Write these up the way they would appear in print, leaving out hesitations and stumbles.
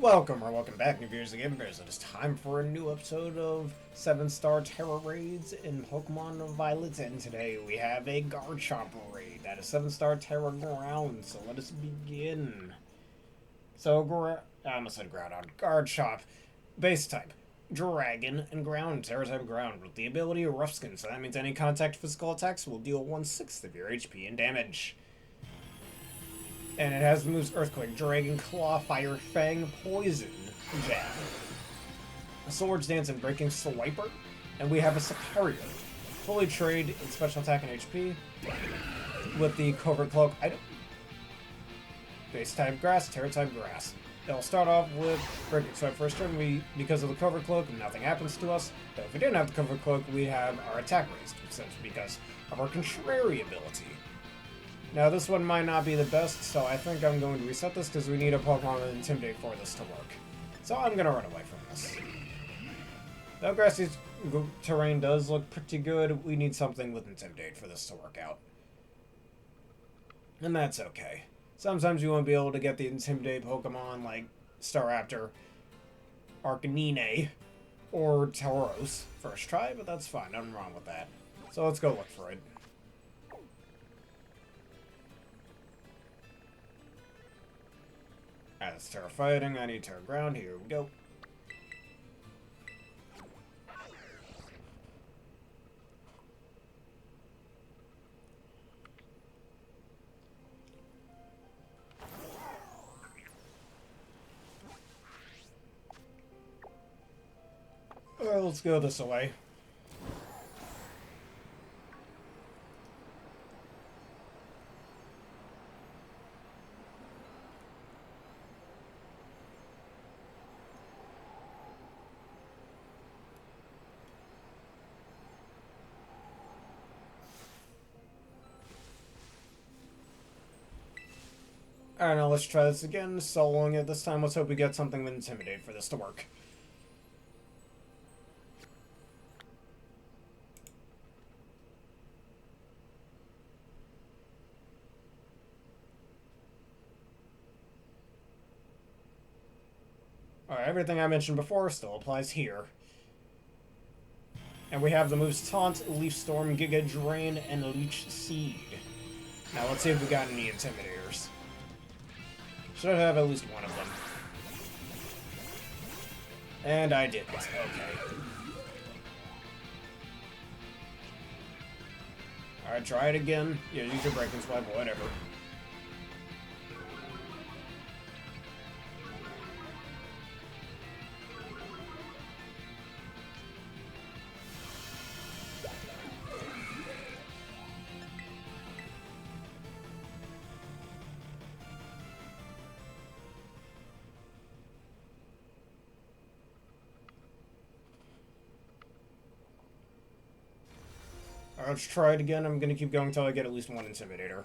Welcome back, new viewers and gamers. It is time for a new episode of 7-star Tera Raids in Pokemon Violet, and today we have a Garchomp raid. That is 7-star Tera Ground, so let us begin. So, I almost said Groudon. Garchomp. Base type. Dragon and Ground. Tera type Ground with the ability of Rough Skin, so that means any contact physical attacks will deal 1/6 of your HP and damage. And it has the moves Earthquake, Dragon Claw, Fire Fang, Poison, Jab, a Swords Dance, and Breaking Swiper. And we have a Superior, fully trade in special attack and HP, with the Covert Cloak item. Base type Grass, Terra type Grass. It'll start off with Breaking Swipe first turn. Because of the Covert Cloak, nothing happens to us. But if we didn't have the Covert Cloak, we'd have our attack raised, essentially because of our Contrary ability. Now, this one might not be the best, so I think I'm going to reset this because we need a Pokemon with Intimidate for this to work. So I'm going to run away from this. Though Grassy's terrain does look pretty good, we need something with Intimidate for this to work out. And that's okay. Sometimes you won't be able to get the Intimidate Pokemon like Staraptor, Arcanine, or Tauros first try, but that's fine. Nothing wrong with that. So let's go look for it. That's Tera Fighting, I need Tera Ground, here we go. Alright, let's go this way. Alright, now let's try this again, soloing it this time. Let's hope we get something with Intimidate for this to work. Alright, everything I mentioned before still applies here. And we have the moves Taunt, Leaf Storm, Giga Drain, and Leech Seed. Now let's see if we got any Intimidators. Should have at least one of them. And I didn't. Okay. Alright, try it again. Yeah, use your Breaking Swipe, whatever. Alright, let's try it again. I'm gonna keep going until I get at least one Intimidator.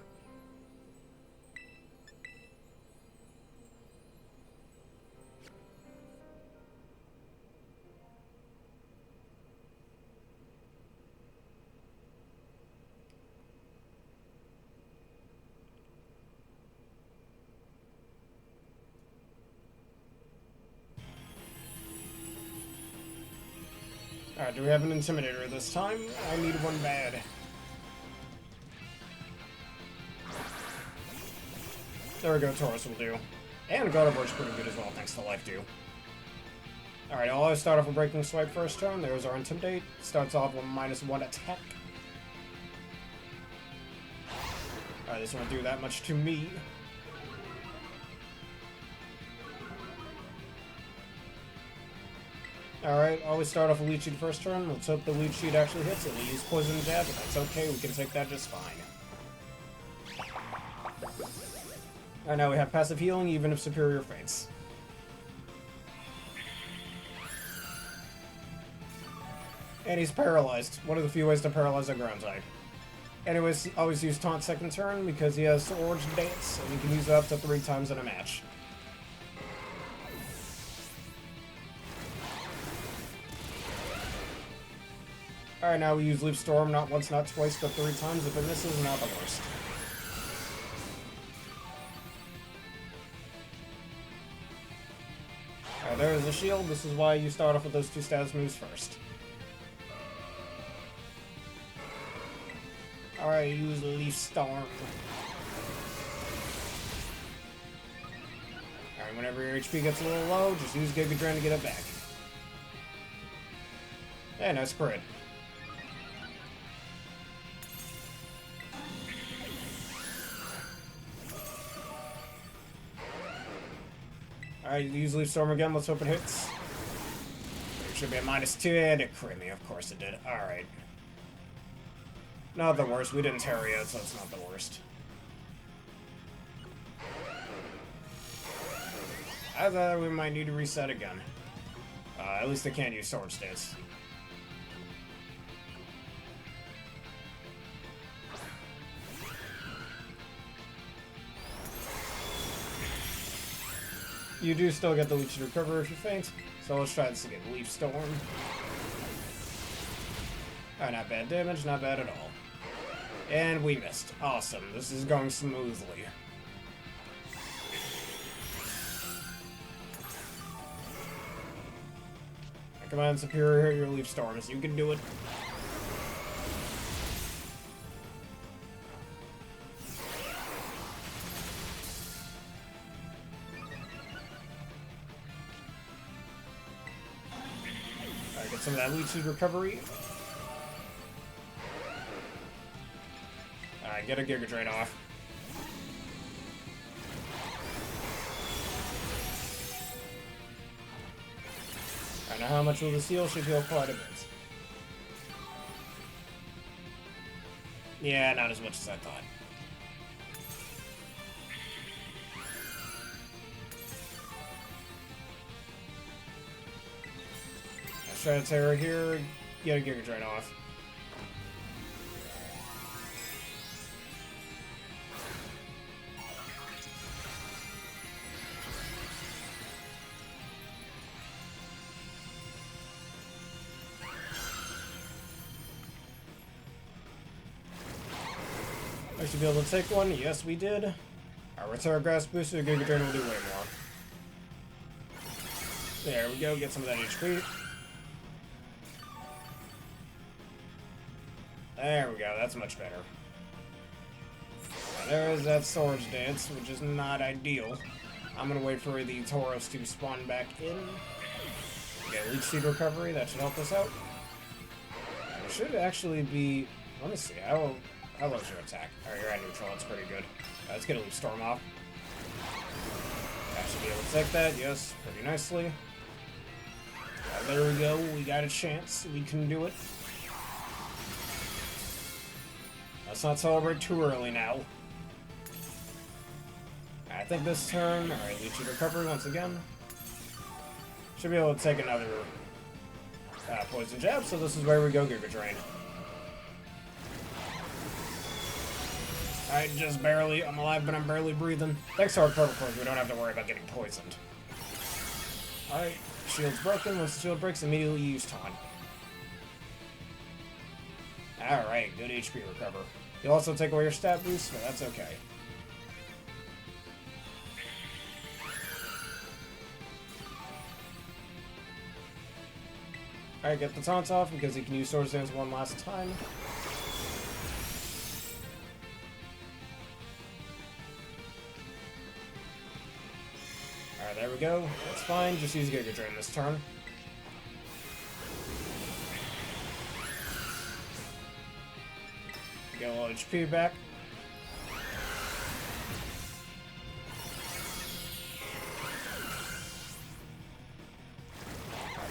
Alright, do we have an Intimidator this time? I need one bad. There we go, Tauros will do. And Gardevoir's pretty good as well, thanks to Life Dew. Alright, I'll always start off with Breaking Swipe first turn. There's our Intimidate. Starts off with -1 attack. Alright, this won't do that much to me. Alright, always start off with Leech Seed first turn. Let's hope the Leech Seed actually hits it. We use Poison Jab, but that's okay. We can take that just fine. Alright, now we have Passive Healing, even if Superior faints. And he's paralyzed. One of the few ways to paralyze a ground type. Anyways, always use Taunt second turn because he has Swords Dance, and you can use it up to 3 times in a match. Alright, now we use Leaf Storm, not once, not twice, but 3 times. If it misses, not the worst. Alright, there's the shield. This is why you start off with those two status moves first. Alright, use Leaf Storm. Alright, whenever your HP gets a little low, just use Giga Drain to get it back. Yeah, nice crit. Alright, use Leaf Storm again. Let's hope it hits. It should be a -2, and it crit me. Of course it did. Alright. Not the worst. We didn't Tera yet, so it's not the worst. I thought we might need to reset again. At least I can't use Sword Stance. You do still get the Leech Recover if you faint, so let's try this again. Leaf Storm. Alright, not bad damage, not bad at all. And we missed. Awesome, this is going smoothly. Come on, Superior, your Leaf Storms. You can do it. Alright, get some of that Leech Recovery. Alright, get a Giga Drain off. I know how much will this heal? Should heal quite a bit. Yeah, not as much as I thought. Let's try to Tera here. Get a Giga Drain off. I should be able to take one. Yes, we did. Our Return Grass Booster Giga Drain will do way more. There we go. Get some of that HP. There we go. That's much better. Now, there is that Swords Dance, which is not ideal. I'm going to wait for the Tauros to spawn back in. Get Leech Seed Recovery. That should help us out. It should actually be... Let me see. How low's your attack? Alright, you're at neutral. That's pretty good. Let's get a Leaf Storm off. I should be able to take that. Yes, pretty nicely. There we go. We got a chance. We can do it. Let's not celebrate too early now. I think this turn... Alright, Leech Seed Recovery once again. Should be able to take another Poison Jab, so this is where we go Giga Drain. Alright, just barely. I'm alive, but I'm barely breathing. Thanks to our Purple Cores, we don't have to worry about getting poisoned. Alright, shield's broken. Once the shield breaks, immediately use Taunt. Alright, good HP recover. You'll also take away your stat boost, but that's okay. Alright, get the taunts off because he can use Sword Dance one last time. Alright, there we go. That's fine. Just use Giga Drain this turn. Get a little HP back.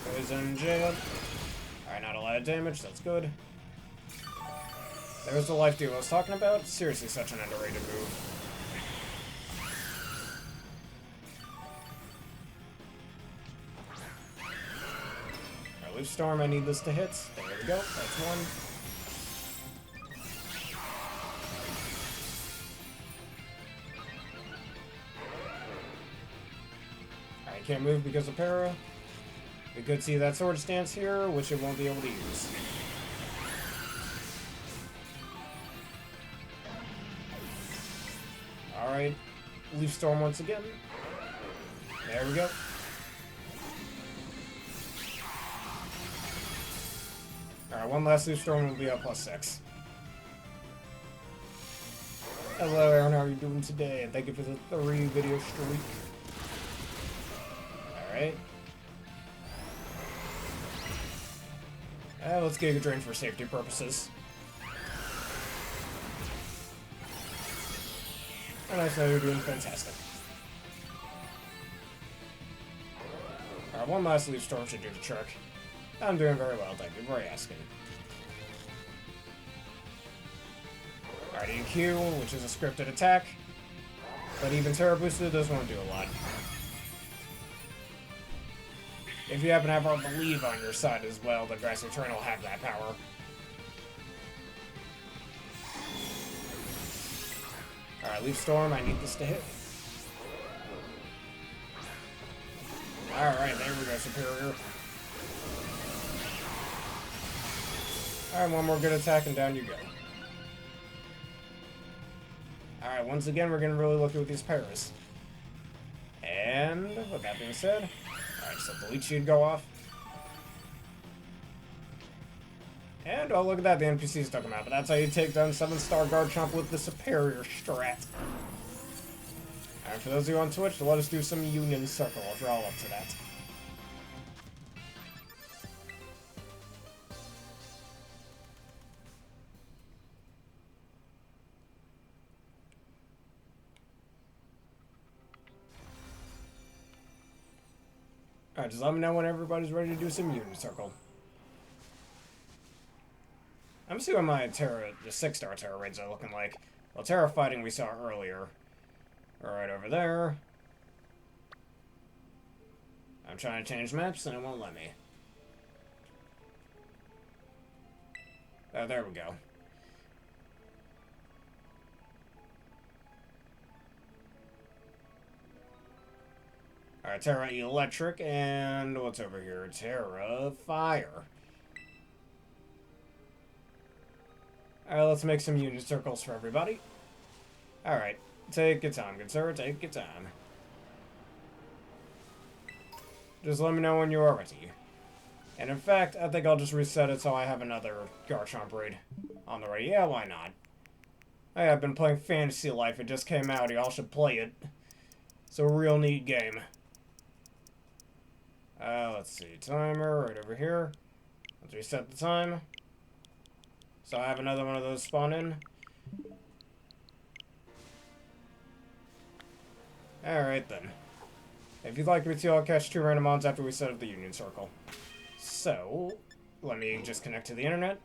Poison Jab. Alright, not a lot of damage. That's good. There's the life deal I was talking about. Seriously, such an underrated move. Alright, Leaf Storm. I need this to hit. There we go. That's one. Alright, can't move because of Para. We could see that Sword Stance here, which it won't be able to use. Alright, Leaf Storm once again. There we go. one last Leaf Storm will be up +6. Hello, Aaron. How are you doing today? And thank you for the 3 video streak. Alright. Let's Giga Drain for safety purposes. And I know you're doing fantastic. Alright, one last Leaf Storm should do the trick. I'm doing very well, thank you for asking. Alright, EQ, which is a scripted attack. But even Terra Boosted does want to do a lot. If you happen to have our Believe on your side as well, the Grassy Terrain will have that power. Alright, Leaf Storm, I need this to hit. Alright, there we go, Superior. Alright, one more good attack and down you go. Alright, once again, we're getting really lucky with these pairs. And, with that being said, alright, so the leech should go off. And, oh, look at that, the NPCs took him out. But that's how you take down 7 Star Garchomp with the Superior Strat. Alright, for those of you on Twitch, let us do some Union Circle if you're all up to that. Alright, just let me know when everybody's ready to do some Union Circle. I'm seeing what my the 6-star Tera Raids are looking like. Well, Terra Fighting we saw earlier. Right over there. I'm trying to change maps and it won't let me. Oh, there we go. Alright, Terra Electric, and what's over here? Terra Fire. Alright, let's make some Union Circles for everybody. Alright, take your time, good sir, take your time. Just let me know when you are ready. And in fact, I think I'll just reset it so I have another Garchomp raid on the way. Yeah, why not? Hey, I've been playing Fantasy Life, it just came out, y'all should play it. It's a real neat game. Let's see, timer right over here. Let's reset the time. So I have another one of those spawn in. Alright then. If you'd like me to, I'll catch 2 random mods after we set up the Union Circle. So, let me just connect to the internet.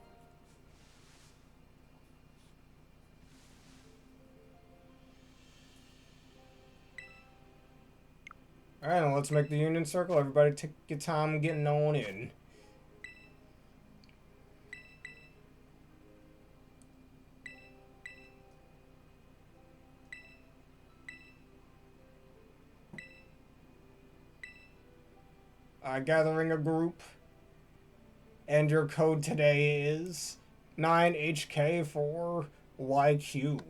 Alright, well, let's make the Union Circle. Everybody take your time getting on in. Gathering a group. And your code today is 9HK for YQ.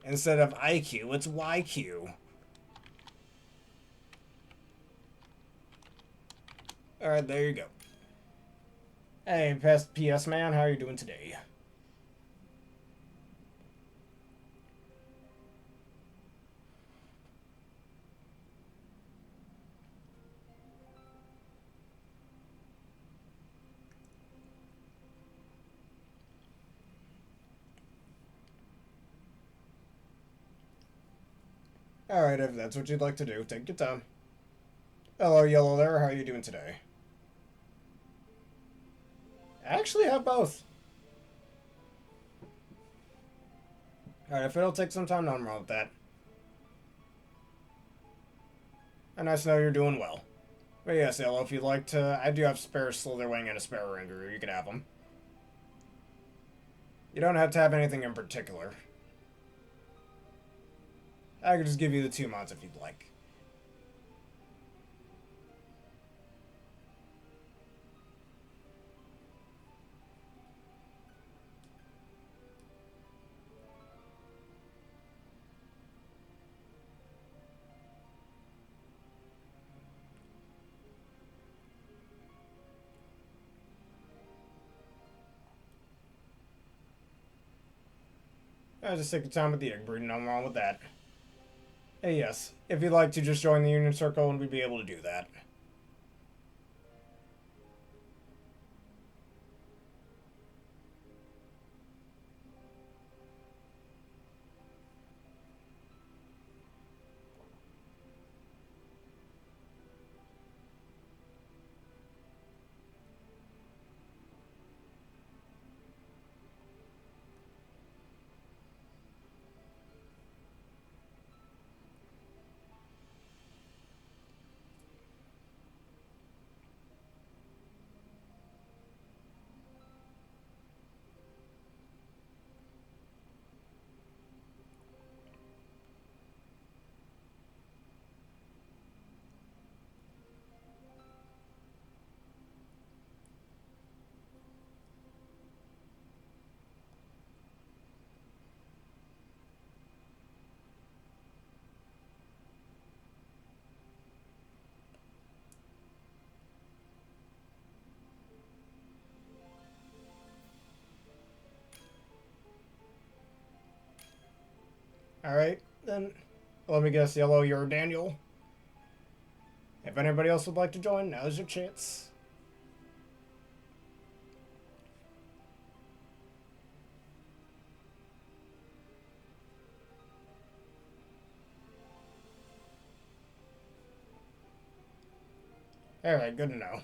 Instead of IQ, it's YQ. Alright, there you go. Hey, PS man, how are you doing today? Alright, if that's what you'd like to do, take your time. Hello, Yellow there, how are you doing today? I actually have both. Alright, if it'll take some time, nothing wrong with that. And nice to know you're doing well. But yes, Yellow, if you'd like to, I do have spare Slitherwing and a spare Ringaroo, you can have them. You don't have to have anything in particular. I could just give you the 2 mods if you'd like. Just take your time with the egg breeding, nothing wrong with that. Hey, yes, if you'd like to just join the Union Circle and we'd be able to do that. Alright, then let me guess, Yellow, you're Daniel. If anybody else would like to join, now's your chance. Alright, good to know.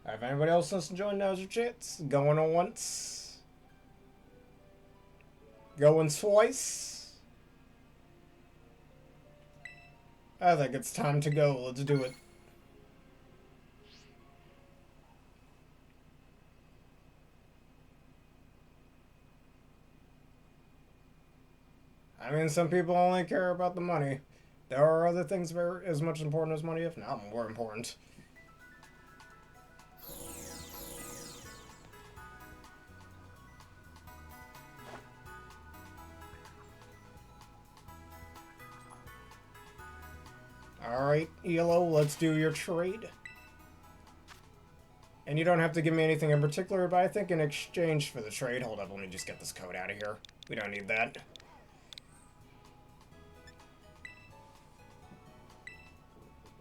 If anybody else wants to join, now's your chance. Going on once. Going twice. I think it's time to go. Let's do it. I mean, some people only care about the money. There are other things very as much important as money, if not more important. Alright, Yellow, let's do your trade. And you don't have to give me anything in particular, but I think in exchange for the trade... Hold up, let me just get this code out of here. We don't need that.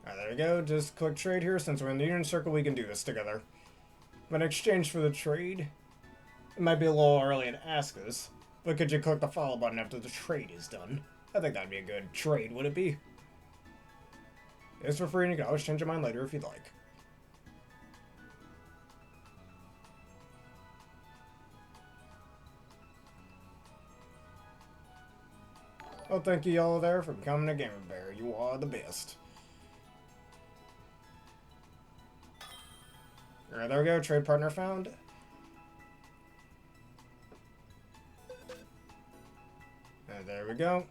Alright, there we go. Just click trade here. Since we're in the Union Circle, we can do this together. But in exchange for the trade, it might be a little early to ask this, but could you click the follow button after the trade is done? I think that'd be a good trade, would it be? It's for free and you can always change your mind later if you'd like. Well, thank you all there for becoming a Gamer Bear. You are the best. Alright, there we go. Trade partner found. And there we go.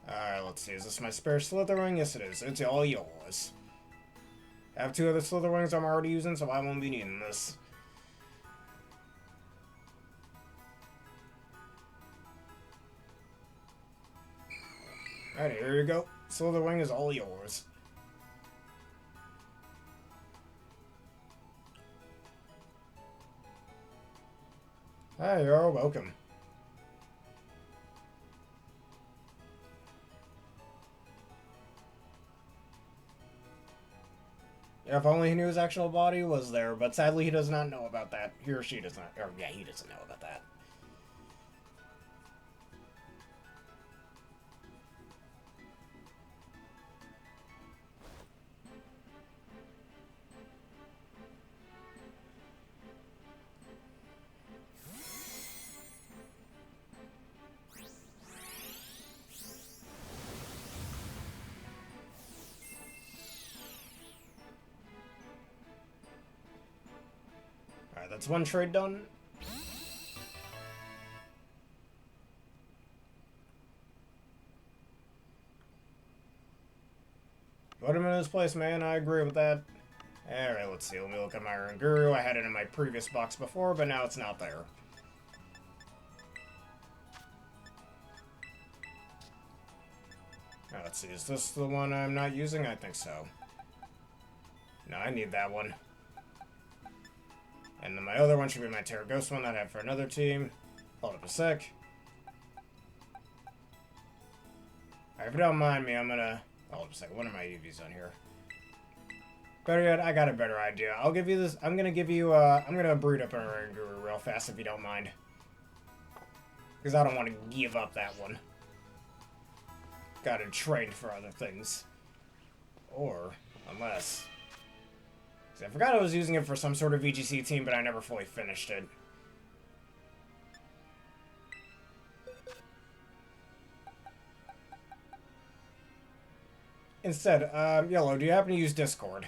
Alright, let's see. Is this my spare Slitherwing? Yes, it is. It's all yours. I have 2 other Slitherwings I'm already using, so I won't be needing this. Alright, here you go. Slitherwing is all yours. Hi, you're welcome. If only he knew his actual body was there, but sadly he does not know about that. He or she does not. Or, yeah, he doesn't know about that. Alright, that's one trade done. Put him in his place, man. I agree with that. Alright, let's see. Let me look at my Iron Guru. I had it in my previous box before, but now it's not there. Alright, let's see. Is this the one I'm not using? I think so. No, I need that one. And then my other one should be my Tera Ghost one that I have for another team. Hold up a sec. Alright, if you don't mind me, I'm gonna... Hold up a sec. What are my EVs on here? Better yet, I got a better idea. I'll give you this... I'm gonna give you, I'm gonna breed up an Oranguru real fast if you don't mind. Because I don't want to give up that one. Got it trained for other things. Or, unless... I forgot I was using it for some sort of VGC team, but I never fully finished it. Instead, Yellow, do you happen to use Discord?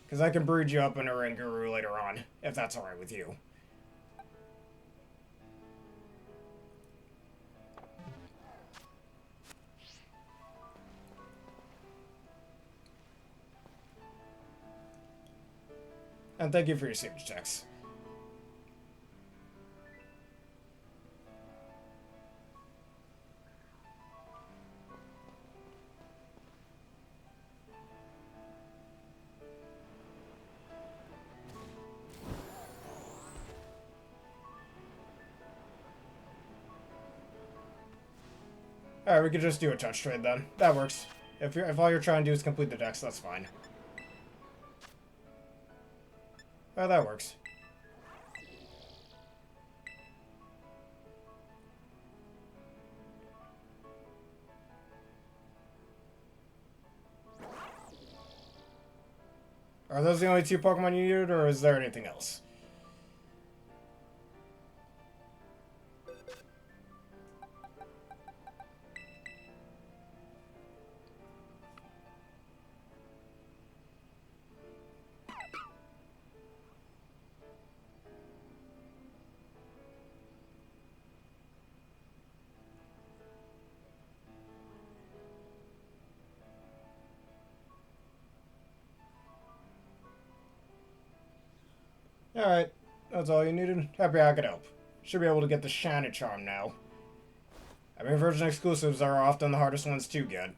Because I can breed you up an Oranguru later on, if that's alright with you. And thank you for your safety checks. Alright, we could just do a touch trade then. That works. If all you're trying to do is complete the decks, that's fine. Oh, that works. Are those the only two Pokemon you needed, or is there anything else? Alright, that's all you needed. Happy I could help. Should be able to get the Shiny Charm now. I mean, version exclusives are often the hardest ones to get.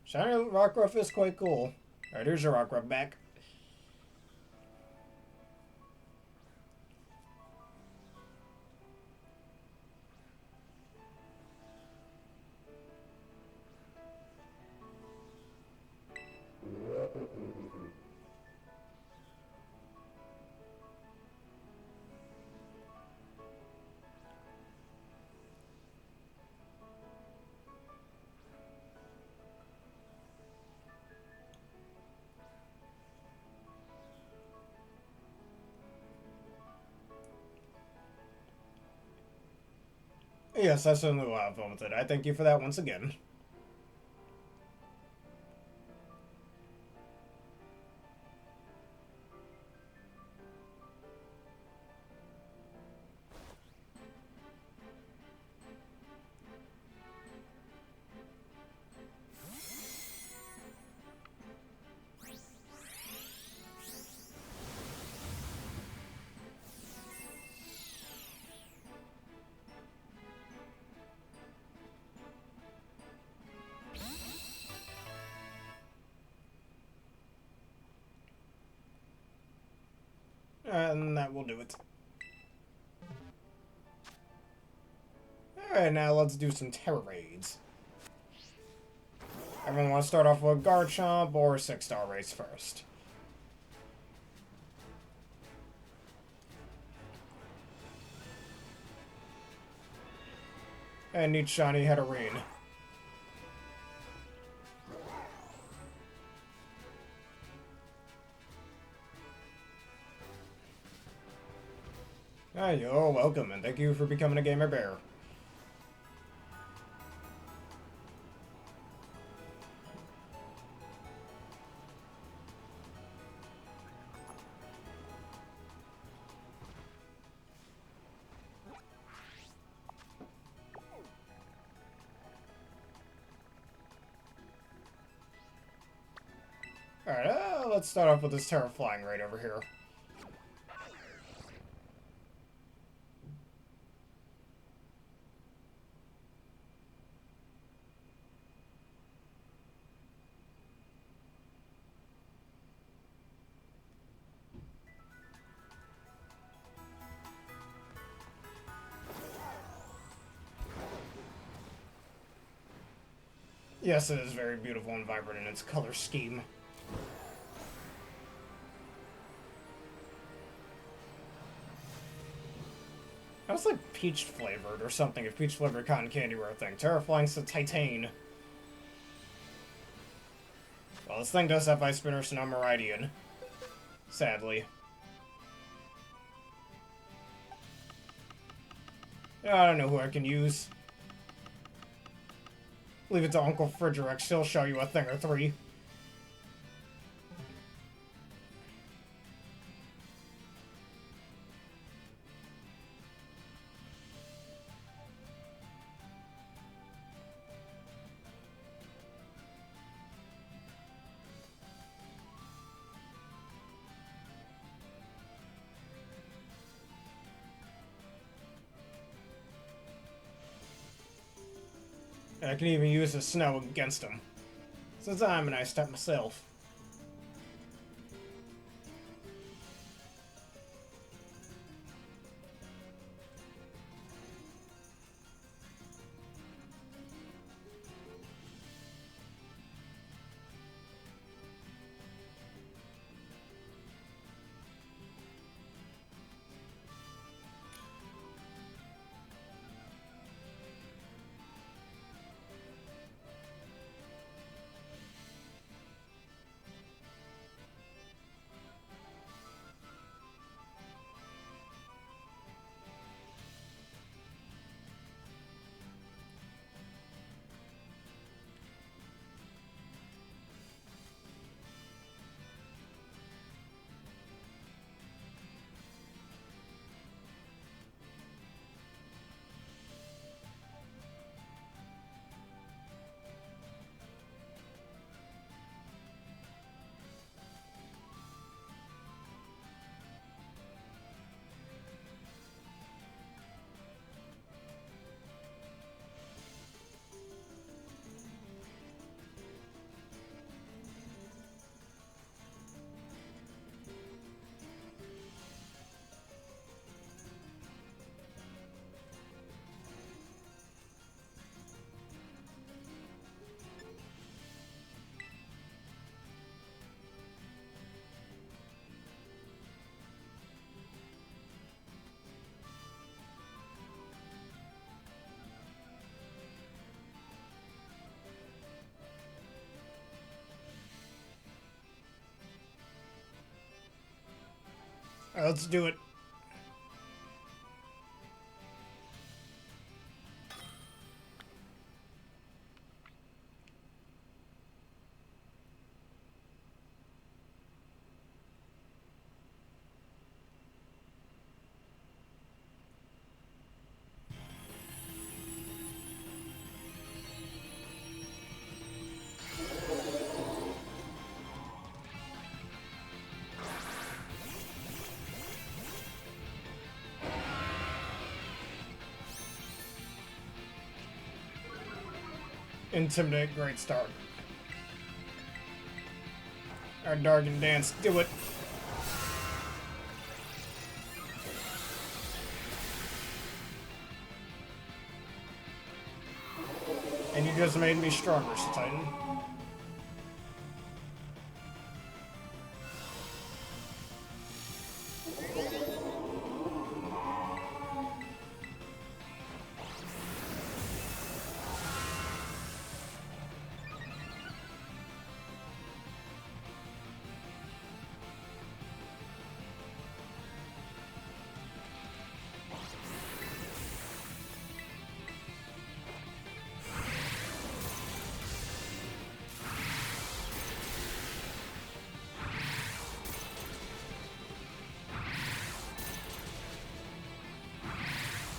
Shiny Rockruff is quite cool. Alright, here's your Rockruff back. Yes, I certainly will have fun with it. I thank you for that once again. And that will do it. Alright, now let's do some Tera Raids. Everyone want to start off with Garchomp or 6-star race first? And need shiny Heterine. Ah, you're welcome, and thank you for becoming a gamer bear. let's start off with this Tera Flying Raid over here. Yes, it is very beautiful and vibrant in its color scheme. That was like peach flavored or something, if peach flavored cotton candy were a thing. Tera Flying's to Titan. Well, this thing does have Ice Spinner, so no Meridian. Sadly. Yeah, I don't know who I can use. Leave it to Uncle Fridrex, he'll show you a thing or three. And I can even use the snow against him. Since I'm a nice type myself. Alright, let's do it. Intimidate, great start. Our Darkin Dance, do it. And you just made me stronger, Titan.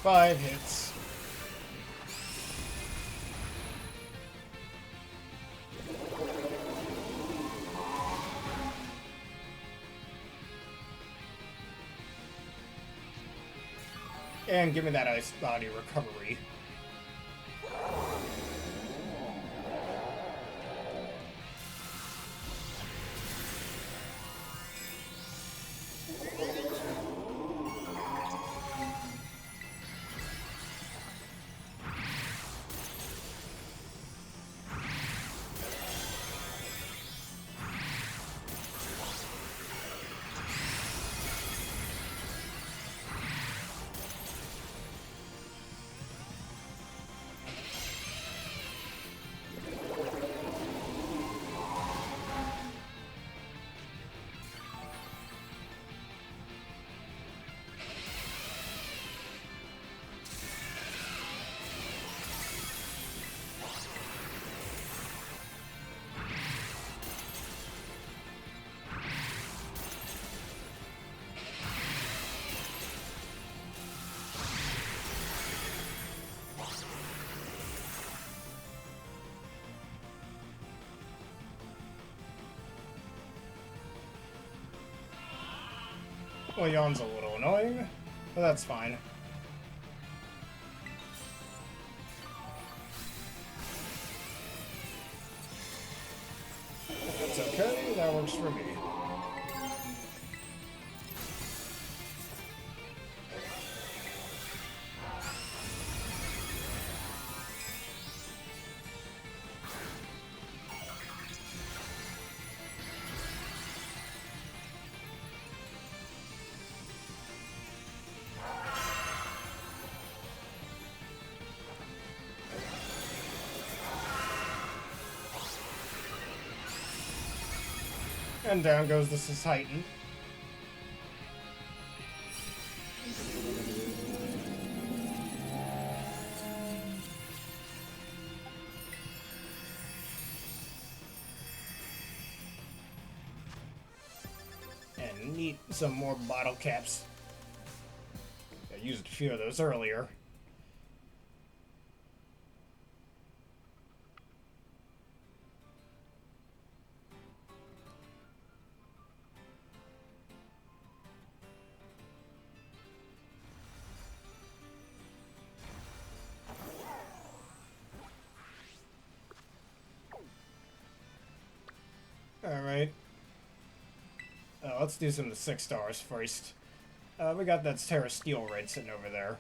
Five hits. And give me that ice body recovery. Well, Yawn's a little annoying, but that's fine. That's okay, that works for me. And down goes the Titan. And need some more bottle caps. I used a few of those earlier. Alright. Let's do some of the 6 stars first. We got that Tera Raid sitting over there.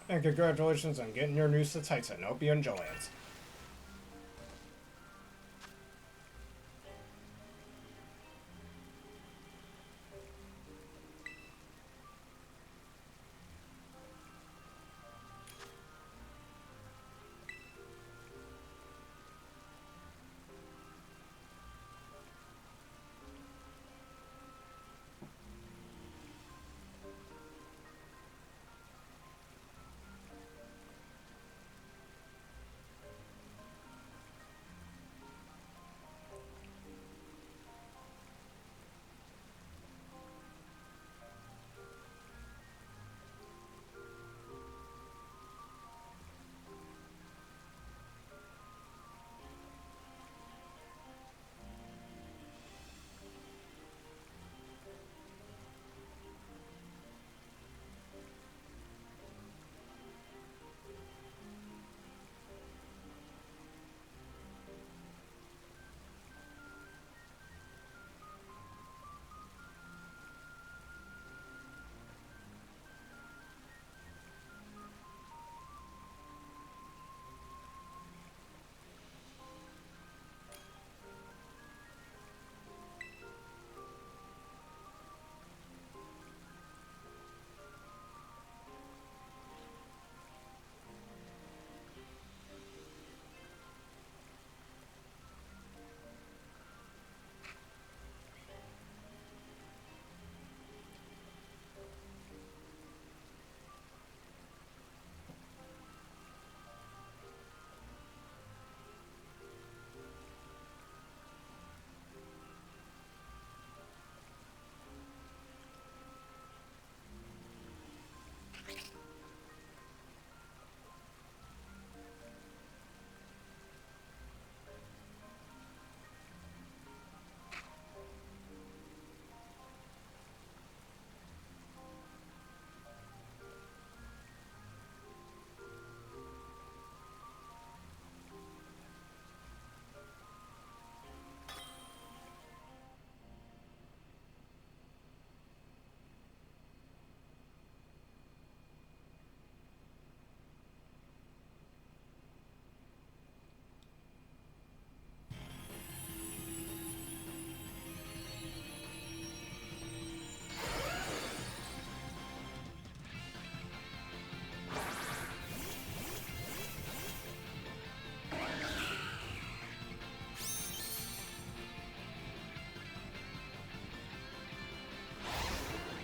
And congratulations on getting your new Titan. Hope you enjoy it.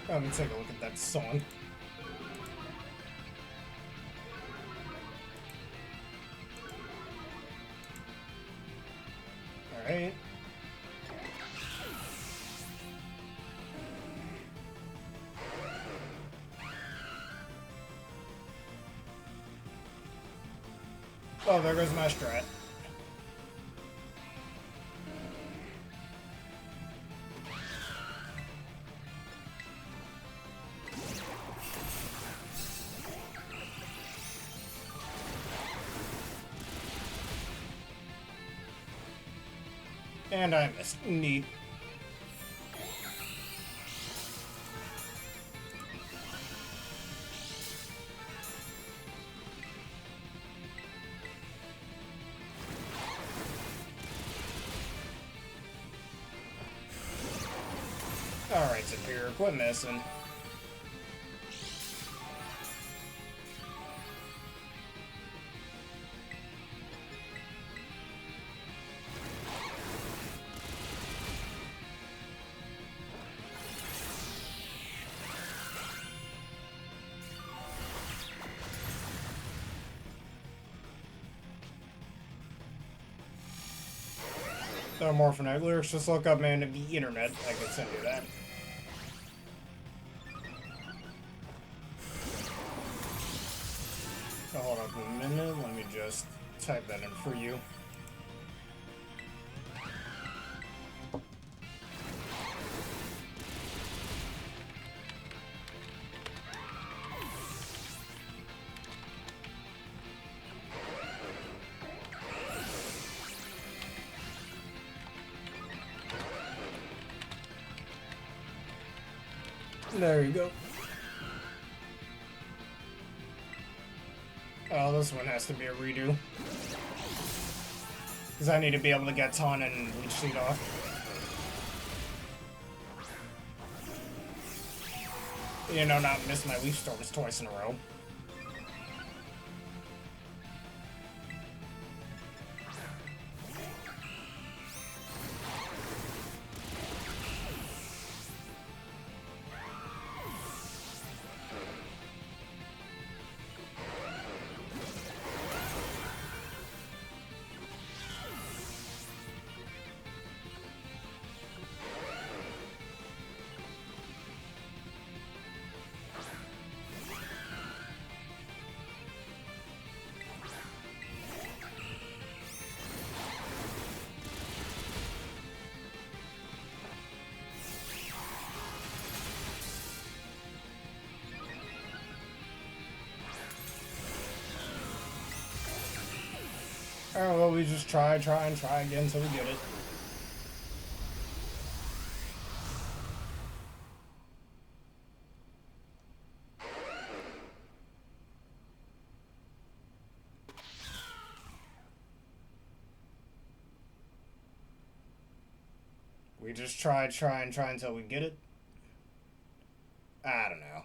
Let me take a look at that song. Alright. Oh, there goes my strat. And I missed. Neat. Alright, Superior, quit missing. No more for night lyrics, just look up man the internet. I can send you that. So hold on a minute, let me just type that in for you. There you go. Oh, this one has to be a redo. Because I need to be able to get Ton and Leech Seed off. You know, not miss my Leaf Storms twice in a row. Oh, well, we just try again until we get it. We just try until we get it. I don't know.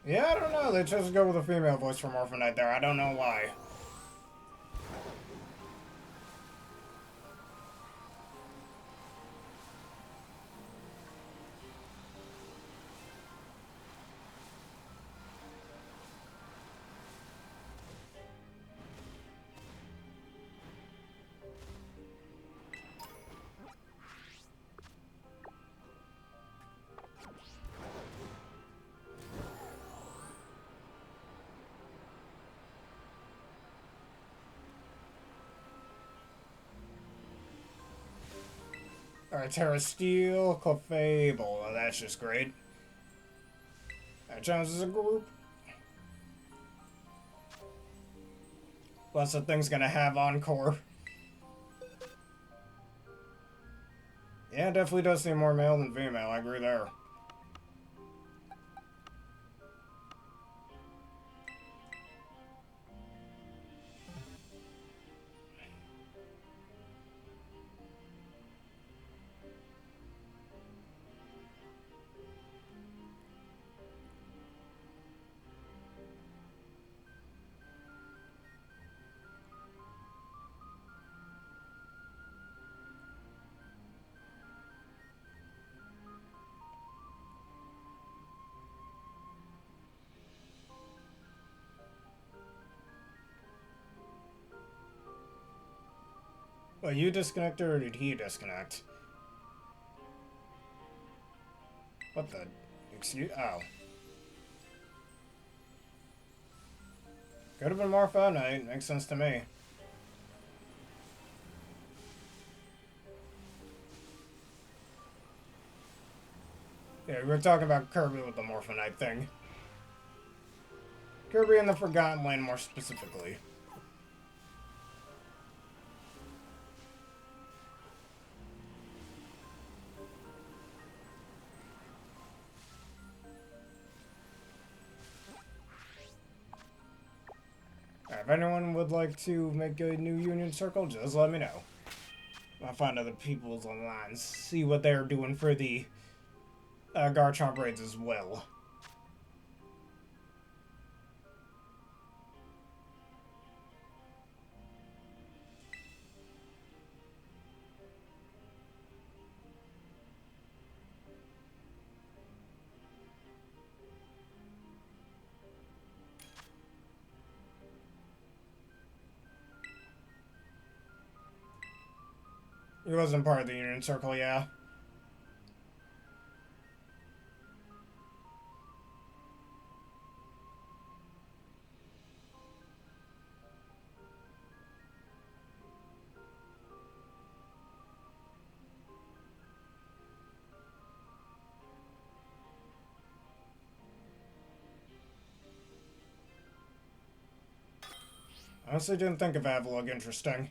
Yeah, I don't know. They chose to go with a female voice for Morphinite there. I don't know why. Alright, Terra Steel, Clefable. Well, that's just great. That counts as a group. Plus, the thing's gonna have Encore. Yeah, definitely does seem more male than female. I agree there. Well, you disconnected or did he disconnect? What the? Excuse? Oh. Could have been Morphonite. Makes sense to me. Yeah, we were talking about Kirby with the Morphonite thing. Kirby in the Forgotten Land, more specifically. If anyone would like to make a new Union Circle, just let me know. I'll find other people's online, see what they're doing for the Garchomp Raids as well. He wasn't part of the Union Circle, yeah. Honestly didn't think of Avalugg interesting.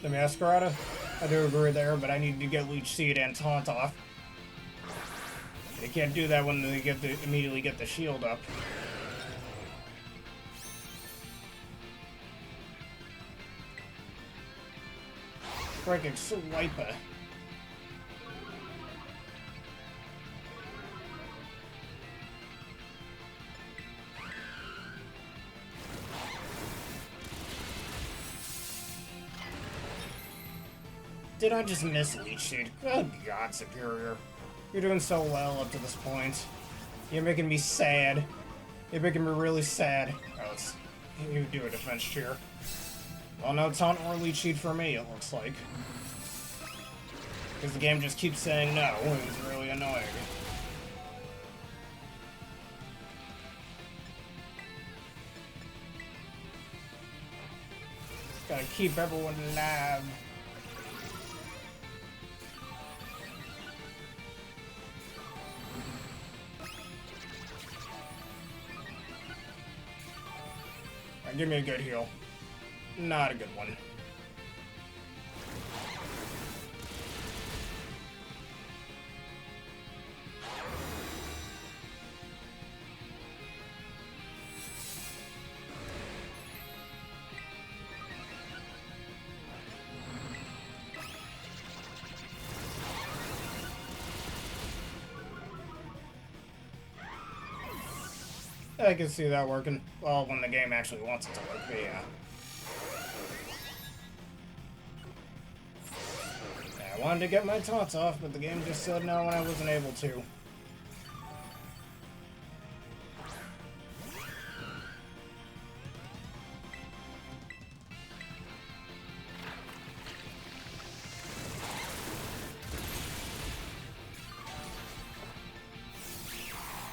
The Masquerada? I do agree there, but I need to get Leech Seed and Taunt off. They can't do that when they immediately get the shield up. Freaking Swiper. Did I just miss Leech Seed? Oh god, Superior. You're doing so well up to this point. You're making me sad. You're making me really sad. Oh, you do a defense cheer. Well, no Taunt or Leech Seed for me, it looks like. Because the game just keeps saying no. It's really annoying. Gotta keep everyone alive. Give me a good heal. Not a good one. I can see that working. Well, when the game actually wants it to work, but yeah. I wanted to get my taunts off, but the game just said no when I wasn't able to.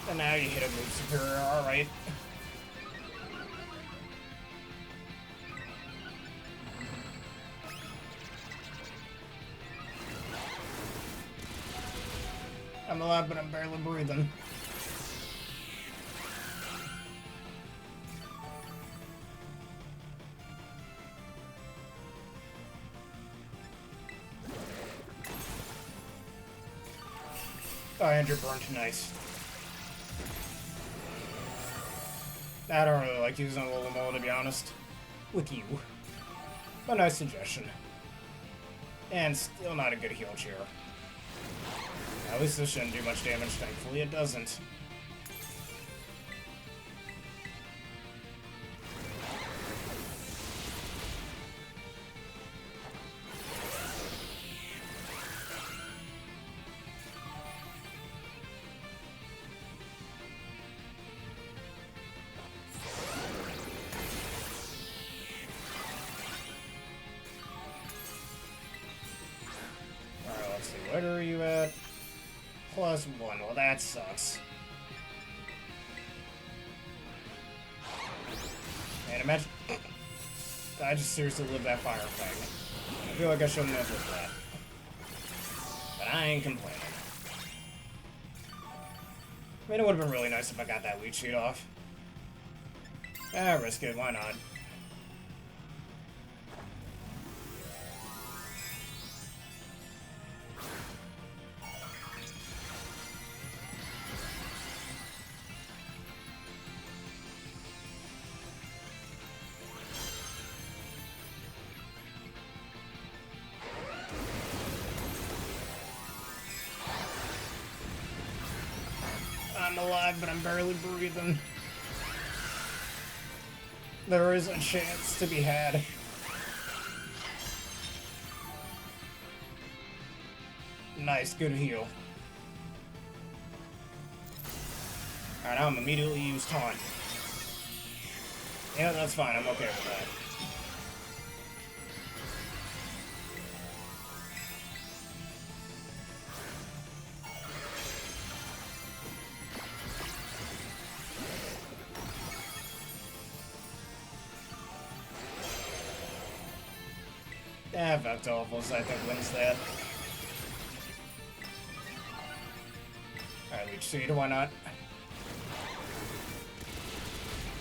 And now you hit a move superior, alright. I'm alive, but I'm barely breathing. Oh, Andrew burned. Nice. I don't really like using Lolamola, to be honest. With you. A nice suggestion. And still not a good heal cheer. At least this shouldn't do much damage, thankfully it doesn't. -1. Well, that sucks. And imagine... I just seriously lived that fire thing. I feel like I shouldn't have lived that. But I ain't complaining. I mean, it would have been really nice if I got that lead sheet off. Ah, risk it, why not? I'm alive, but I'm barely breathing. There is a chance to be had. Nice, good heal. Alright, now I'm immediately use taunt. Yeah, that's fine, I'm okay with that. Yeah, Vectolfos, I think, wins that. Alright, Leech Seed, why not?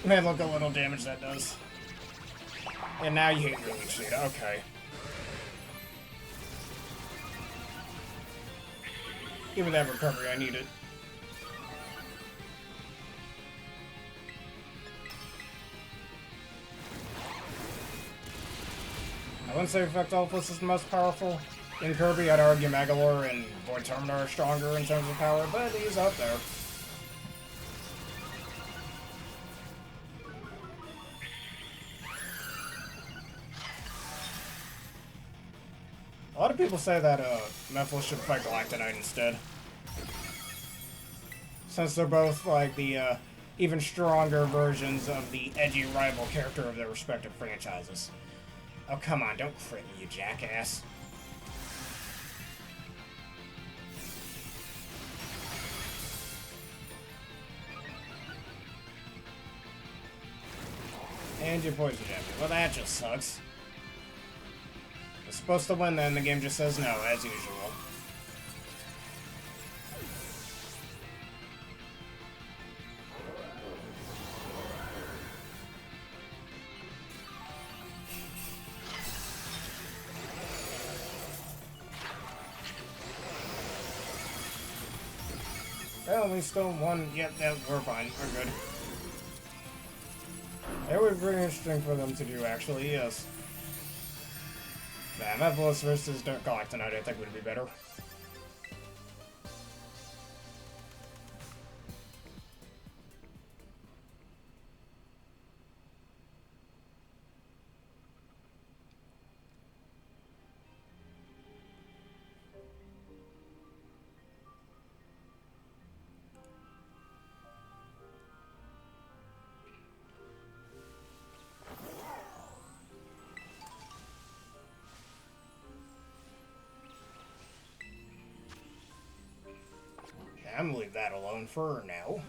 Man, look how little damage that does. And now you hate your Leech Seed, okay. Give me that recovery, I need it. I wouldn't say Vectolfos is the most powerful. In Kirby, I'd argue Magolor and Void Terminator are stronger in terms of power, but he's up there. A lot of people say that Mephiles should fight Galactonite instead. Since they're both like the even stronger versions of the edgy rival character of their respective franchises. Oh, come on, don't crit me, you jackass. And you poison jab me. Well, that just sucks. It's supposed to win, then the game just says no, as usual. Well, we still won. Yep, yeah, we're fine. We're good. It would be pretty interesting for them to do, actually, yes. Nah, Mephiles versus Galactonite, I think would be better. I'm gonna leave that alone for now.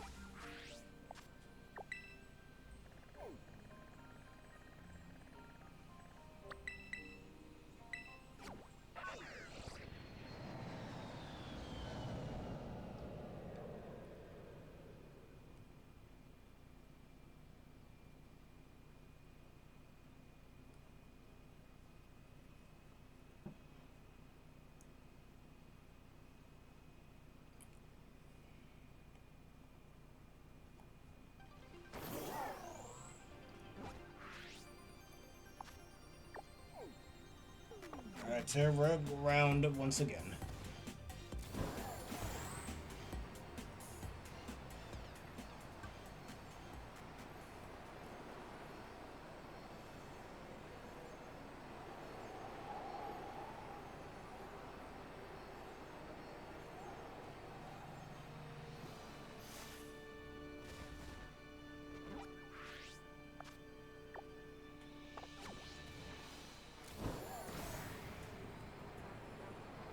Alright, Tera round once again.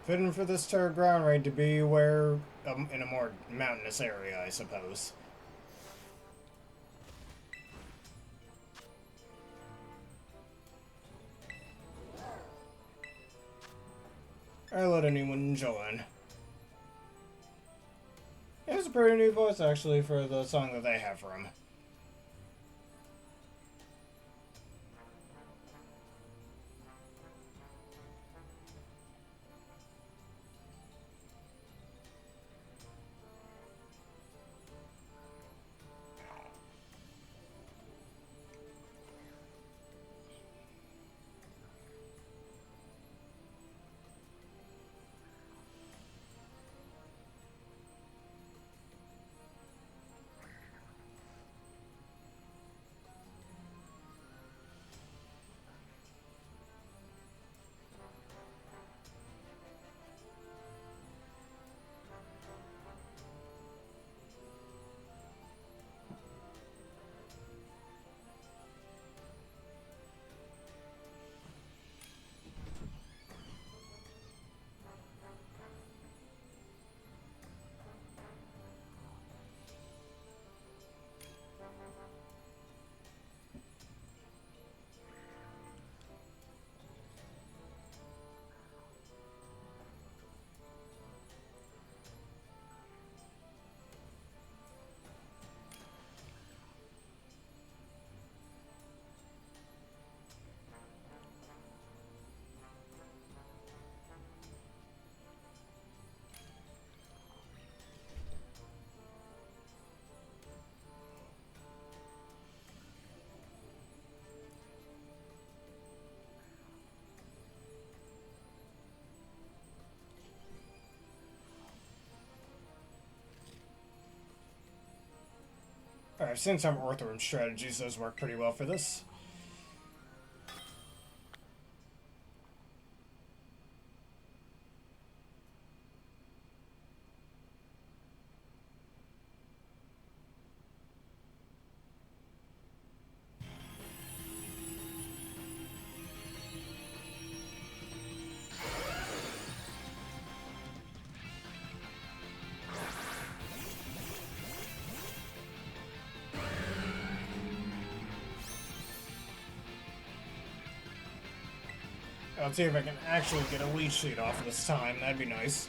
Fitting for this Tera Ground Raid to be where in a more mountainous area, I suppose. I let anyone join. It's a pretty neat voice, actually, for the song that they have for him. I've seen some Orthworm strategies, those work pretty well for this. Let's see if I can actually get a lead sheet off this time. That'd be nice.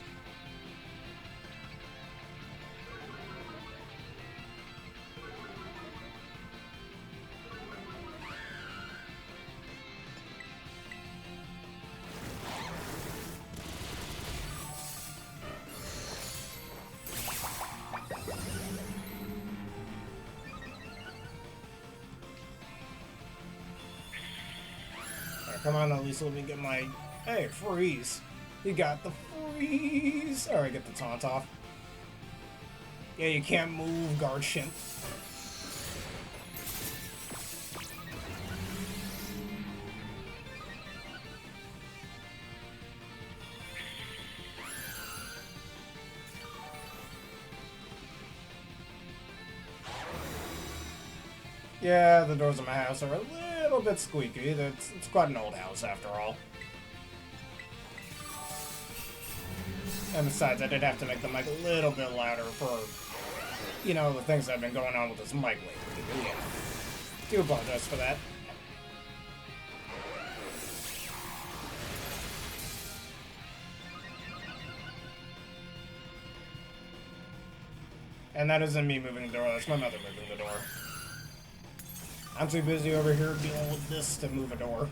Come on, at least let me get my... Hey, freeze! You got the freeze! Alright, get the taunt off. Yeah, you can't move, Garchomp. Yeah, the doors of my house are a little bit squeaky. It's quite an old house, after all. And besides, I did have to make the mic a little bit louder for, you know, the things that have been going on with this mic lately. But yeah, do apologize for that. And that isn't me moving the door, that's my mother moving the door. I'm too busy over here dealing with this to move a door.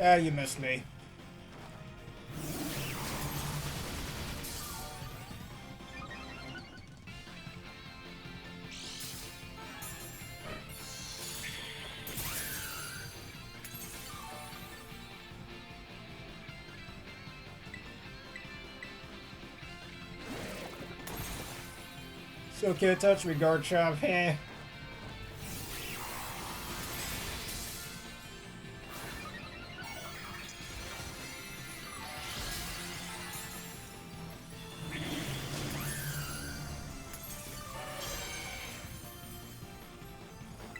Ah, you missed me. It's okay to touch me, Garchomp. Eh.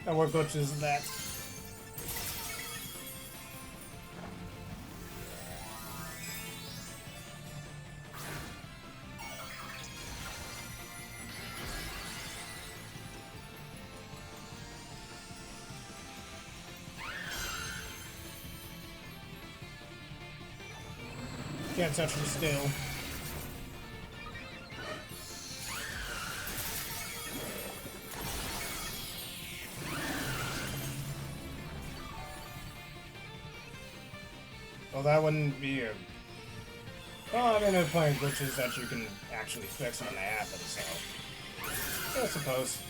And what glitch is that? Can't touch me still. Well, that wouldn't be a... Well, I mean, there's plenty of glitches that you can actually fix when they happen, so... I suppose.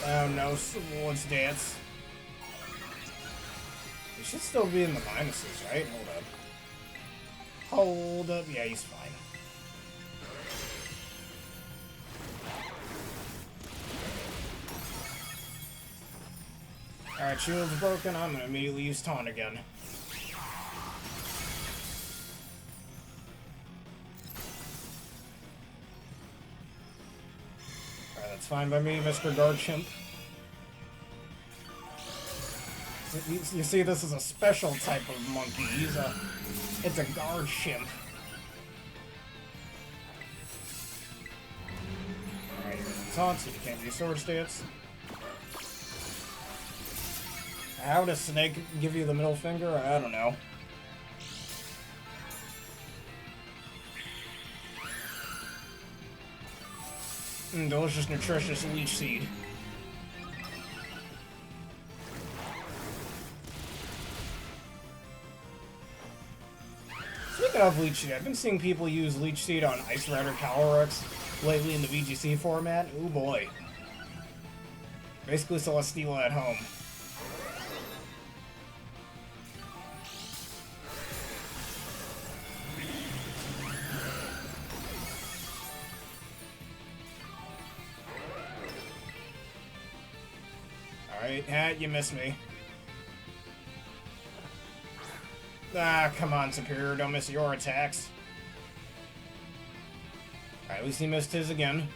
Oh no, Swords Dance. He should still be in the minuses, right? Hold up. Hold up. Yeah, he's fine. Alright, shield's broken. I'm gonna immediately use Taunt again. Alright, that's fine by me, Mr. Garchomp. You see, this is a special type of monkey. It's a Garchomp. Alright, here's the taunt, so you can't use Sword Stance. How does Snake give you the middle finger? I don't know. Delicious, nutritious Leech Seed. Speaking of Leech Seed, I've been seeing people use Leech Seed on Ice Rider Calyrex lately in the VGC format. Ooh boy. Basically Celesteela at home. Alright, Hat, you missed me. Ah, come on, Superior, don't miss your attacks. Alright, at least he missed his again.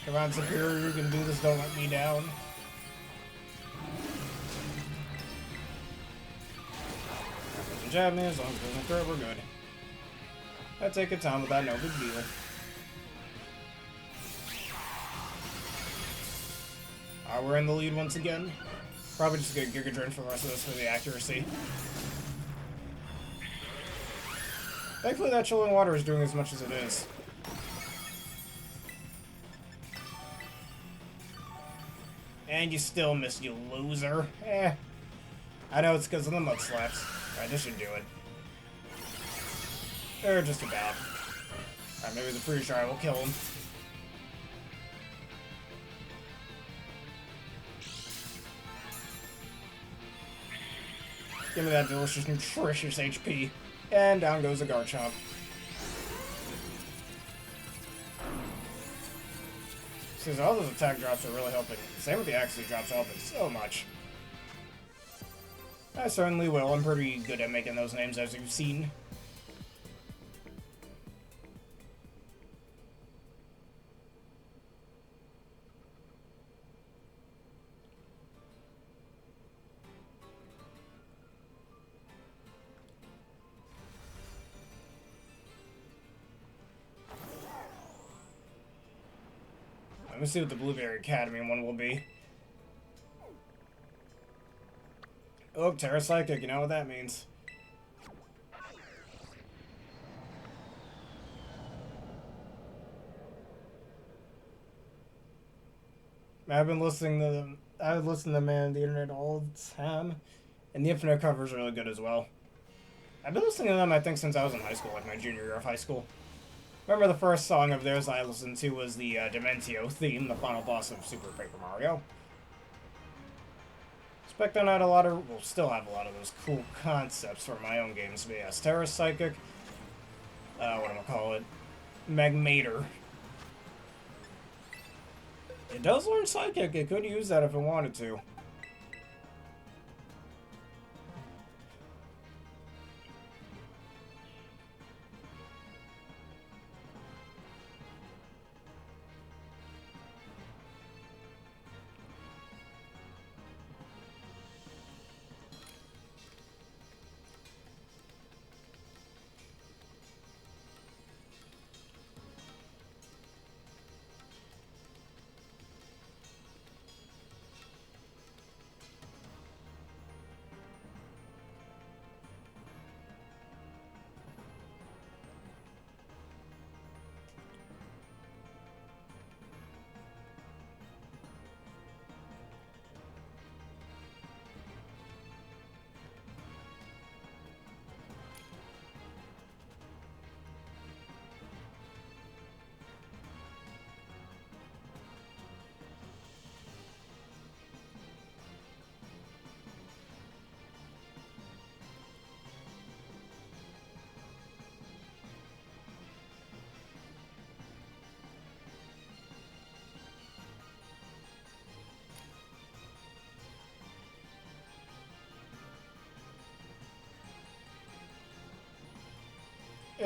Come on, Superior, you can do this, don't let me down. Doesn't jab me, as long as it doesn't crit, we're good. I take a time with that, no big deal. We're in the lead once again. Probably just get Giga Drain for the rest of this for the accuracy. Thankfully that Chilling Water is doing as much as it is. And you still missed, you loser. Eh. I know it's because of the Mud Slaps. Alright, this should do it. Or just about. Alright, maybe the Freeze Dry will kill him. Give me that delicious, nutritious HP. And down goes the Garchomp. Since all those attack drops are really helping. Same with the accuracy drops helping so much. I certainly will. I'm pretty good at making those names, as you've seen. Let me see what the Blueberry Academy one will be. Oh, Tera Psychic, you know what that means. I've been listening to them. I listen to Man on the Internet all the time, and the Infinite cover is really good as well. I've been listening to them, I think, since I was in high school, like my junior year of high school. Remember the first song of theirs I listened to was the Dementio theme, the final boss of Super Paper Mario. Expect I had a lot of, well, still have a lot of those cool concepts for my own games. But yes, Tera Psychic, what am I call it? Magmater. It does learn Psychic. It could use that if it wanted to.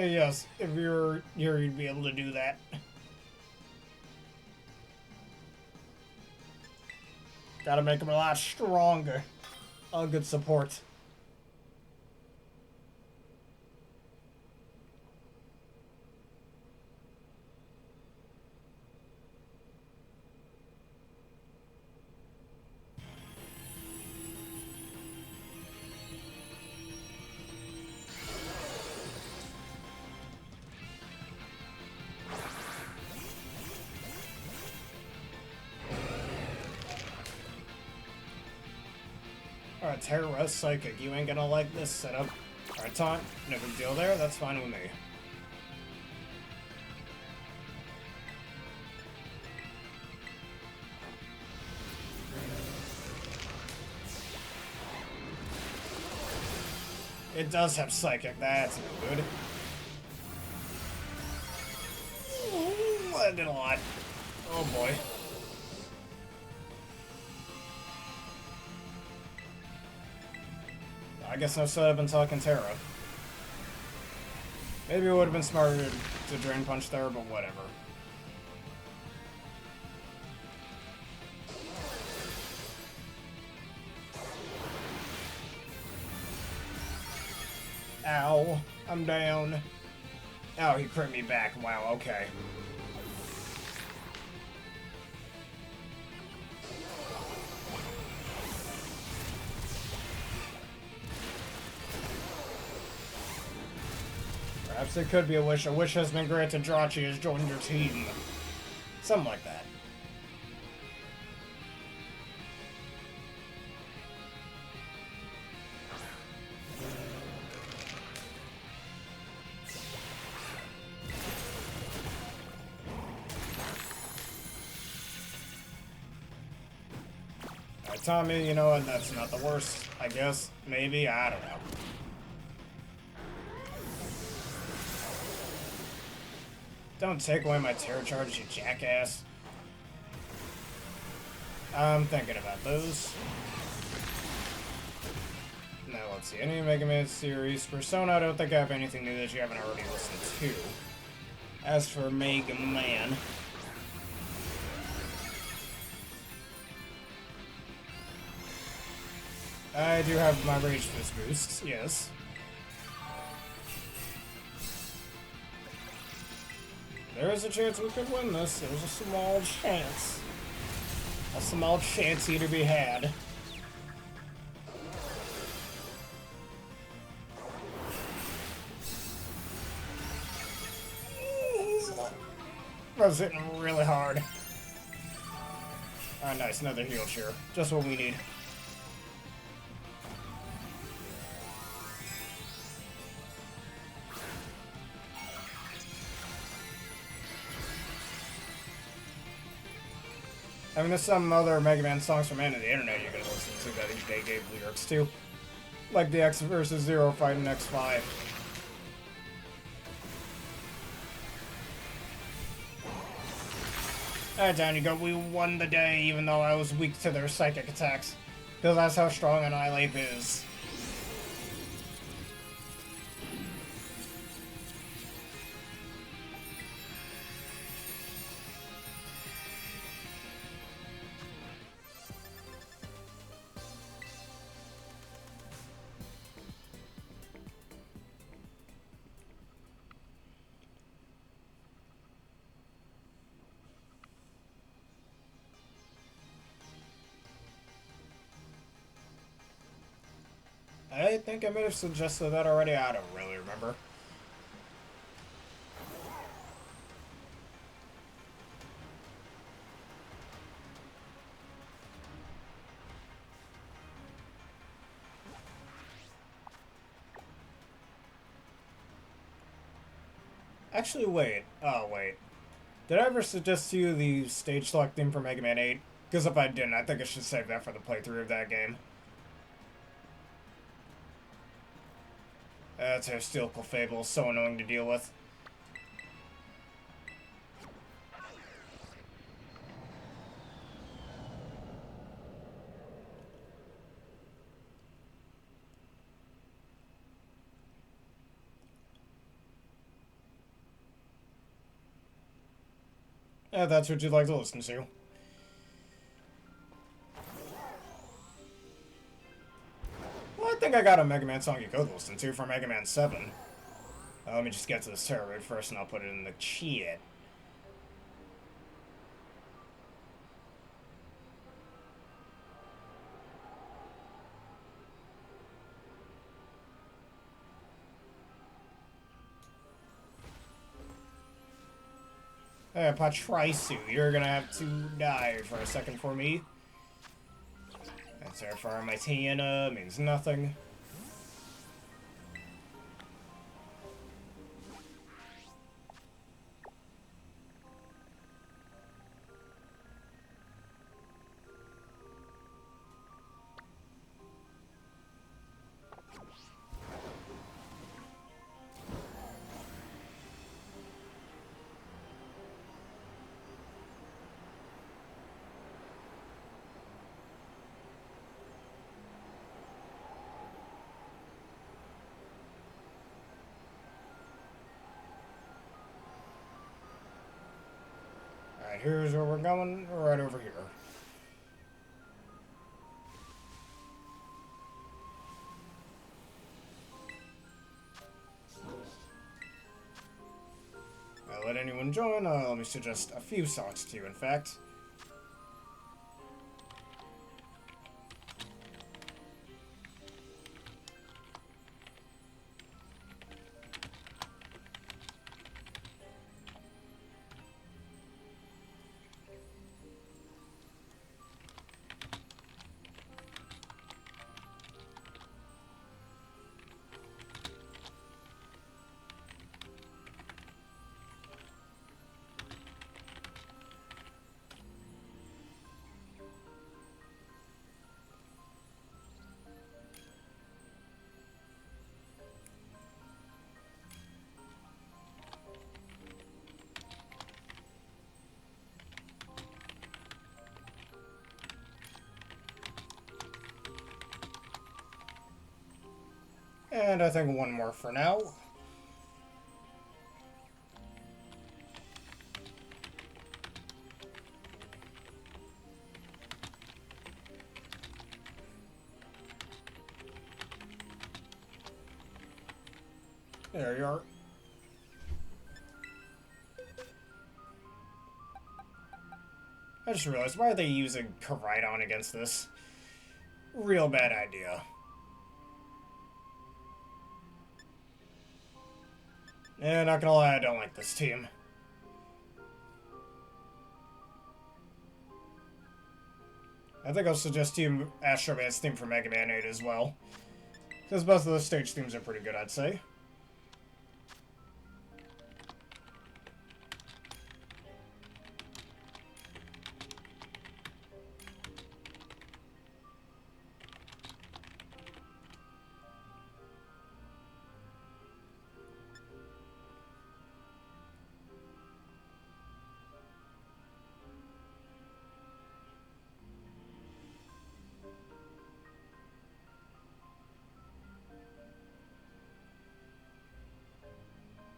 Yes, if you're here, you'd be able to do that. Gotta make him a lot stronger. All good support. Alright, Tera Psychic, you ain't gonna like this setup. Alright, taunt, no big deal there, that's fine with me. It does have Psychic, that's no good. Ooh, that did a lot. Oh boy. I guess no setup been talking Tera. Maybe it would have been smarter to Drain Punch there, but whatever. Ow, I'm down. Oh, he crit me back. Wow, okay. Perhaps it could be a wish. A wish has been granted. Drachi has joined your team. Something like that. Alright, Tommy, you know what? That's not the worst, I guess. Maybe? I don't know. Don't take away my Terror Charge, you jackass. I'm thinking about those. Now, let's see. Any Mega Man series. Persona, I don't think I have anything new that you haven't already listened to. As for Mega Man... I do have my Rage Fist boosts, yes. There is a chance we could win this. There's a small chance. A small chancey to be had. I was hitting really hard. Ah, nice. Another heal cheer. Just what we need. I mean, there's some other Mega Man songs from the internet you can listen to that they gave lyrics to. Like the X vs. Zero fight in X5. Alright, down you go. We won the day, even though I was weak to their psychic attacks. Because that's how strong Annihilate is. I think I may have suggested that already. I don't really remember. Actually, wait. Oh, wait. Did I ever suggest to you the stage select theme for Mega Man 8? Because if I didn't, I think I should save that for the playthrough of that game. That's how Steelcle Fable is so annoying to deal with. If that's what you'd like to listen to. Well, I think I got a Mega Man song you could listen to from Mega Man 7. Let me just get to this Tera Raid first and I'll put it in the chat. Patrisu, you're gonna have to die for a second for me. That's therefore my Tiana means nothing. Alright, here's where we're going, right over here. Let anyone join? Let me suggest a few songs to you, in fact. And I think one more for now. There you are. I just realized, why are they using Koraidon against this? Real bad idea. And not gonna lie, I don't like this team. I think I'll suggest Team Astro Man's theme for Mega Man 8 as well. Because both of the stage themes are pretty good, I'd say.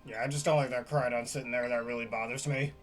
Yeah, I just don't like that Koraidon sitting there. That really bothers me.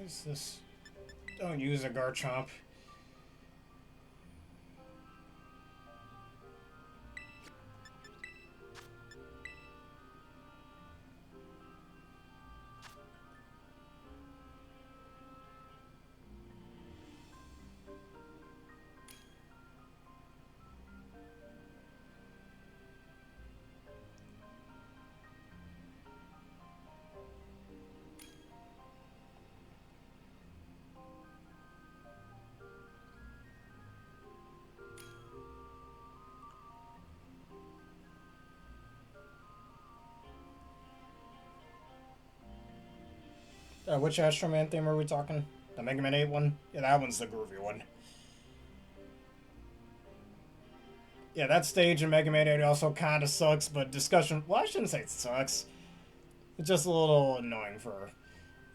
Why is this? Don't use a Garchomp. Which Astro Man theme are we talking? The Mega Man 8 one? Yeah, that one's the groovy one. Yeah, that stage in Mega Man 8 also kind of sucks, but discussion... Well, I shouldn't say it sucks. It's just a little annoying for...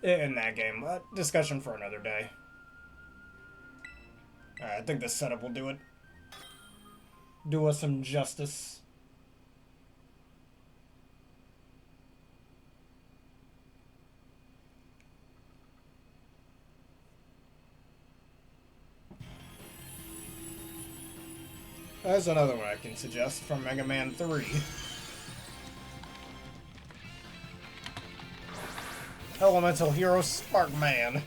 in that game. But discussion for another day. Alright, I think this setup will do it. Do us some justice. There's another one I can suggest from Mega Man 3. Elemental Hero Spark Man.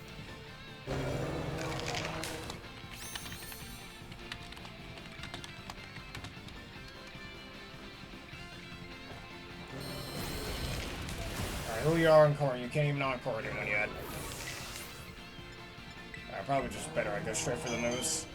Alright, who you are encore? You can't even encore anyone yet. Probably just better I go straight for the nose.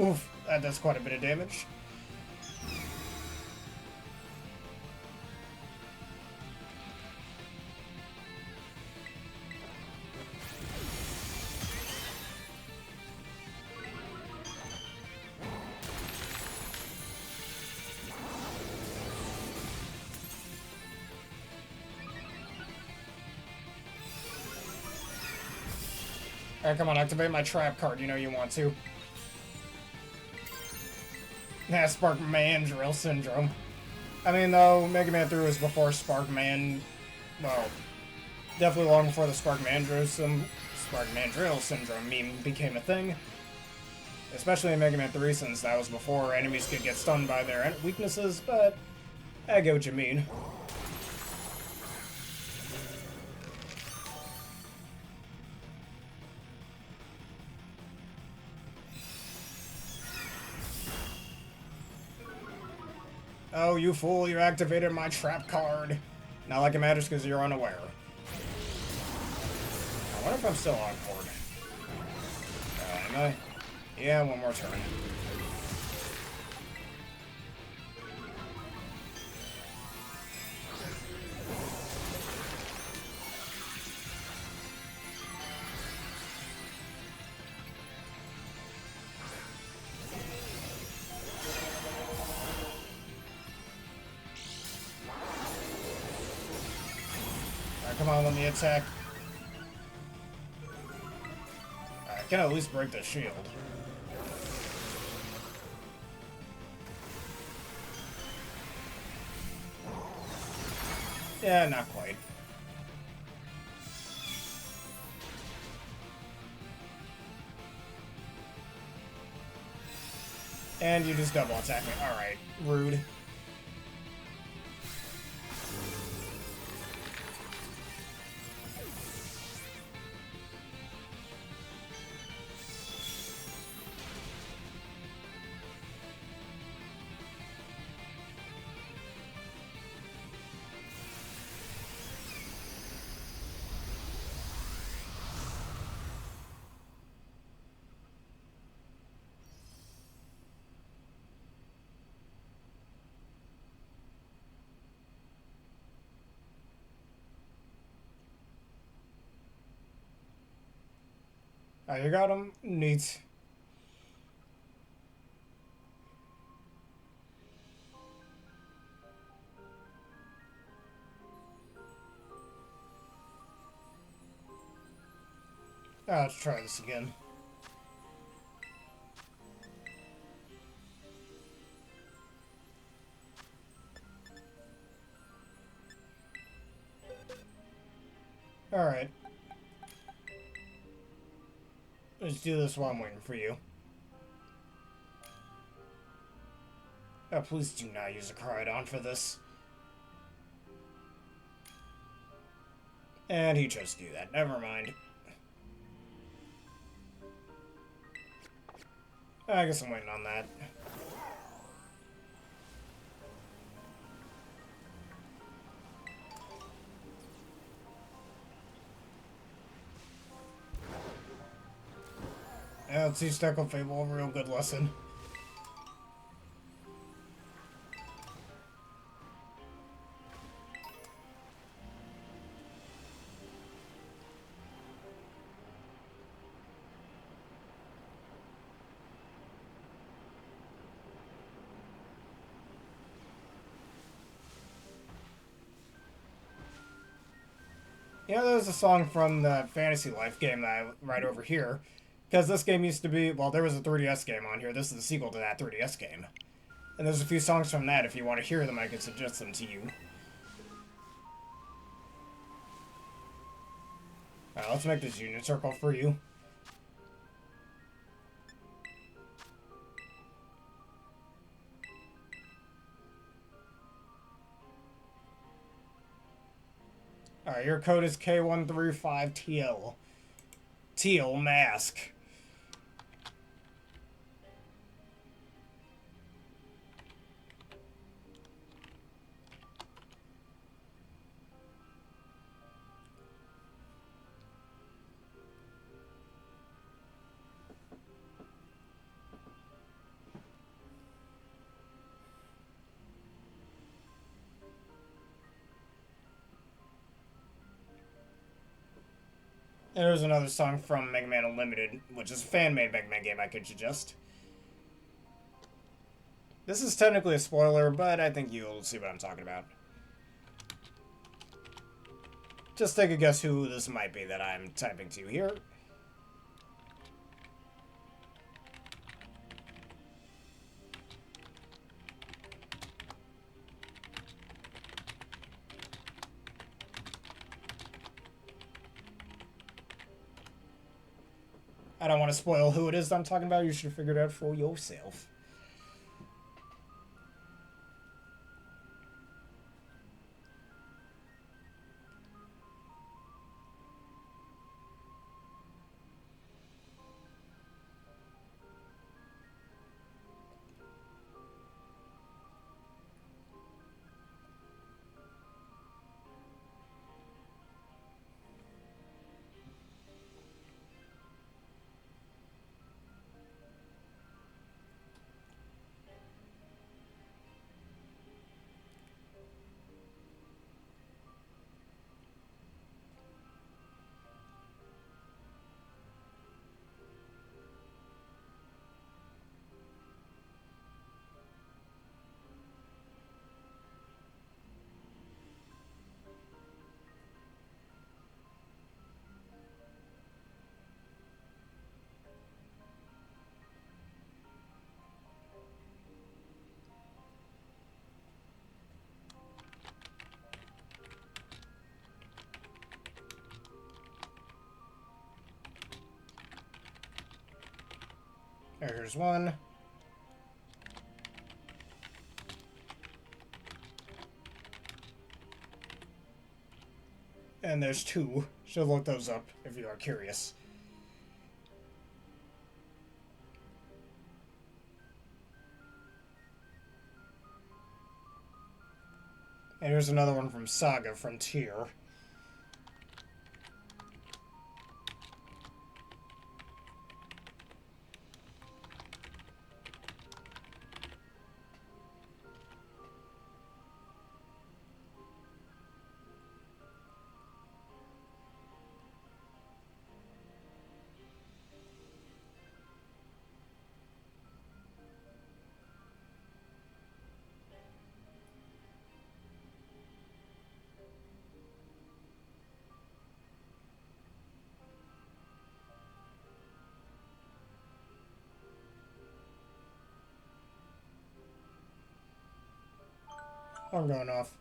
Oof, that does quite a bit of damage. Alright, come on, activate my trap card, you know you want to. Yeah, Spark Mandrill Syndrome. I mean, though, Mega Man 3 was before Spark Man... Well, definitely long before the Spark Mandrill Syndrome meme became a thing. Especially in Mega Man 3, since that was before enemies could get stunned by their weaknesses, but I get what you mean. Oh, you fool, you activated my trap card. Not like it matters because you're unaware. I wonder if I'm still on board. Am I? Yeah, one more turn. Come on, let me attack. I can at least break the shield. Yeah, not quite. And you just double attack me. Alright, rude. Oh, you got him? Neat. Let's try this again. Alright. Let's do this while I'm waiting for you. Oh, please do not use a Cryogon for this. And he chose to do that. Never mind. I guess I'm waiting on that. Yeah, let's teach Deckle Fable a real good lesson. You know, there's a song from the Fantasy Life game that I write over here. Because this game used to be, well, there was a 3DS game on here. This is the sequel to that 3DS game. And there's a few songs from that. If you want to hear them, I can suggest them to you. Alright, let's make this unit circle for you. Alright, your code is K135TL. Teal mask. And there's another song from Mega Man Unlimited, which is a fan-made Mega Man game I could suggest. This is technically a spoiler, but I think you'll see what I'm talking about. Just take a guess who this might be that I'm typing to here. I don't want to spoil who it is I'm talking about. You should figure it out for yourself. There's one. And there's two. Should look those up if you are curious. And here's another one from Saga Frontier. I'm going off.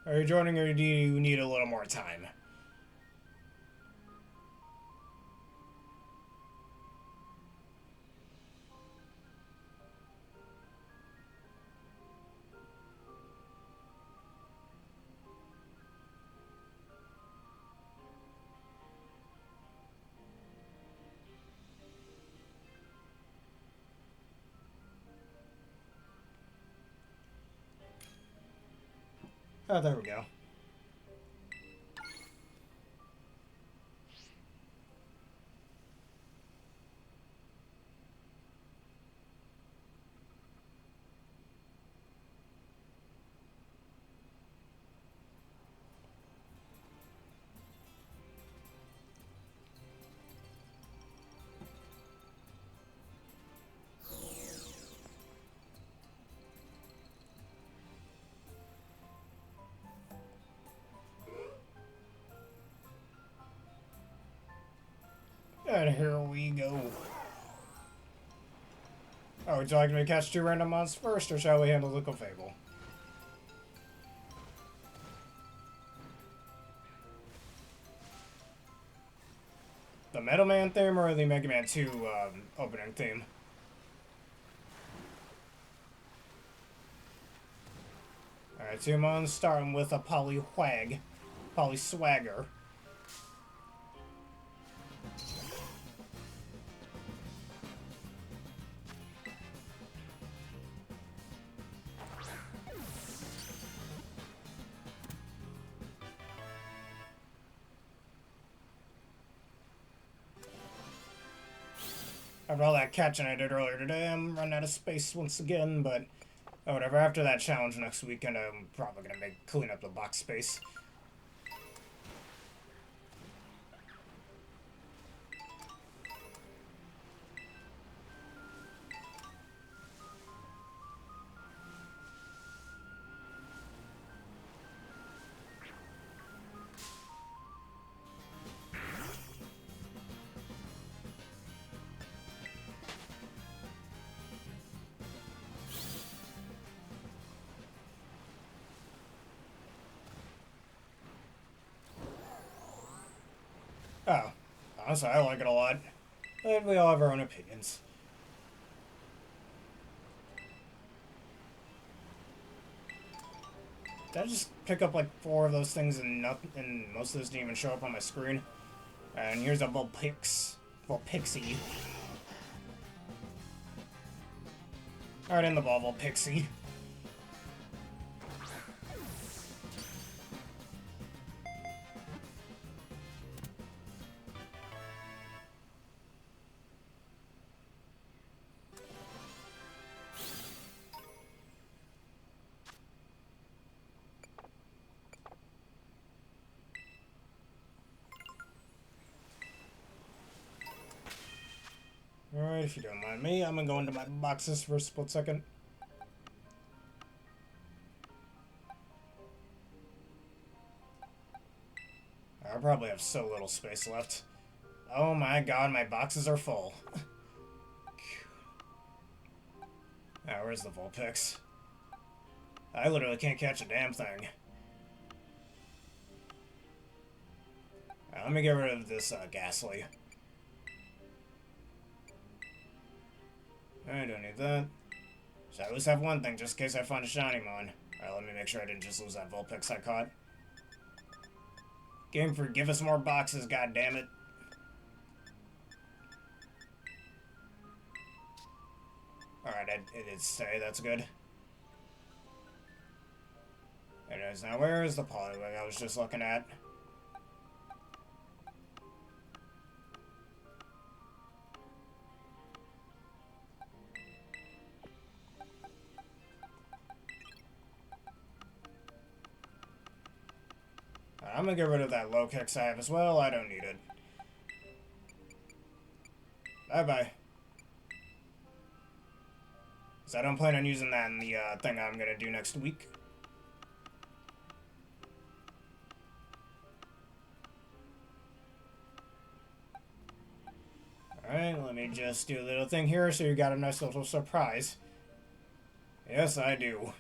Are you joining or do you need a little more time? Oh, there we go. And here we go. Oh, would you like me to catch 2 random monsters first, or shall we handle the Fable? The Metal Man theme or the Mega Man 2 opening theme? Alright, 2 monsters, starting with a Polyswagger. After all that catching I did earlier today, I'm running out of space once again, but whatever. After that challenge next weekend, I'm probably gonna clean up the box space. Oh, honestly, I like it a lot. And we all have our own opinions. Did I just pick up like 4 of those things and most of those didn't even show up on my screen? And here's a Vulpixie. Alright, in the ball, Vulpixie. Alright, if you don't mind me, I'm gonna go into my boxes for a split second. I probably have so little space left. Oh my god, my boxes are full. Ah, where's the Vulpix? I literally can't catch a damn thing. Let me get rid of this Ghastly. I don't need that. So I at least have one thing, just in case I find a shiny mon. Alright, let me make sure I didn't just lose that Vulpix I caught. Game, give us more boxes, goddammit. Alright, it did stay, that's good. There it is. Now, where is the Poliwag I was just looking at? I'm gonna get rid of that low kicks I have as well. I don't need it. Bye-bye. Because I don't plan on using that in the thing I'm gonna do next week. Alright, let me just do a little thing here so you got a nice little surprise. Yes, I do.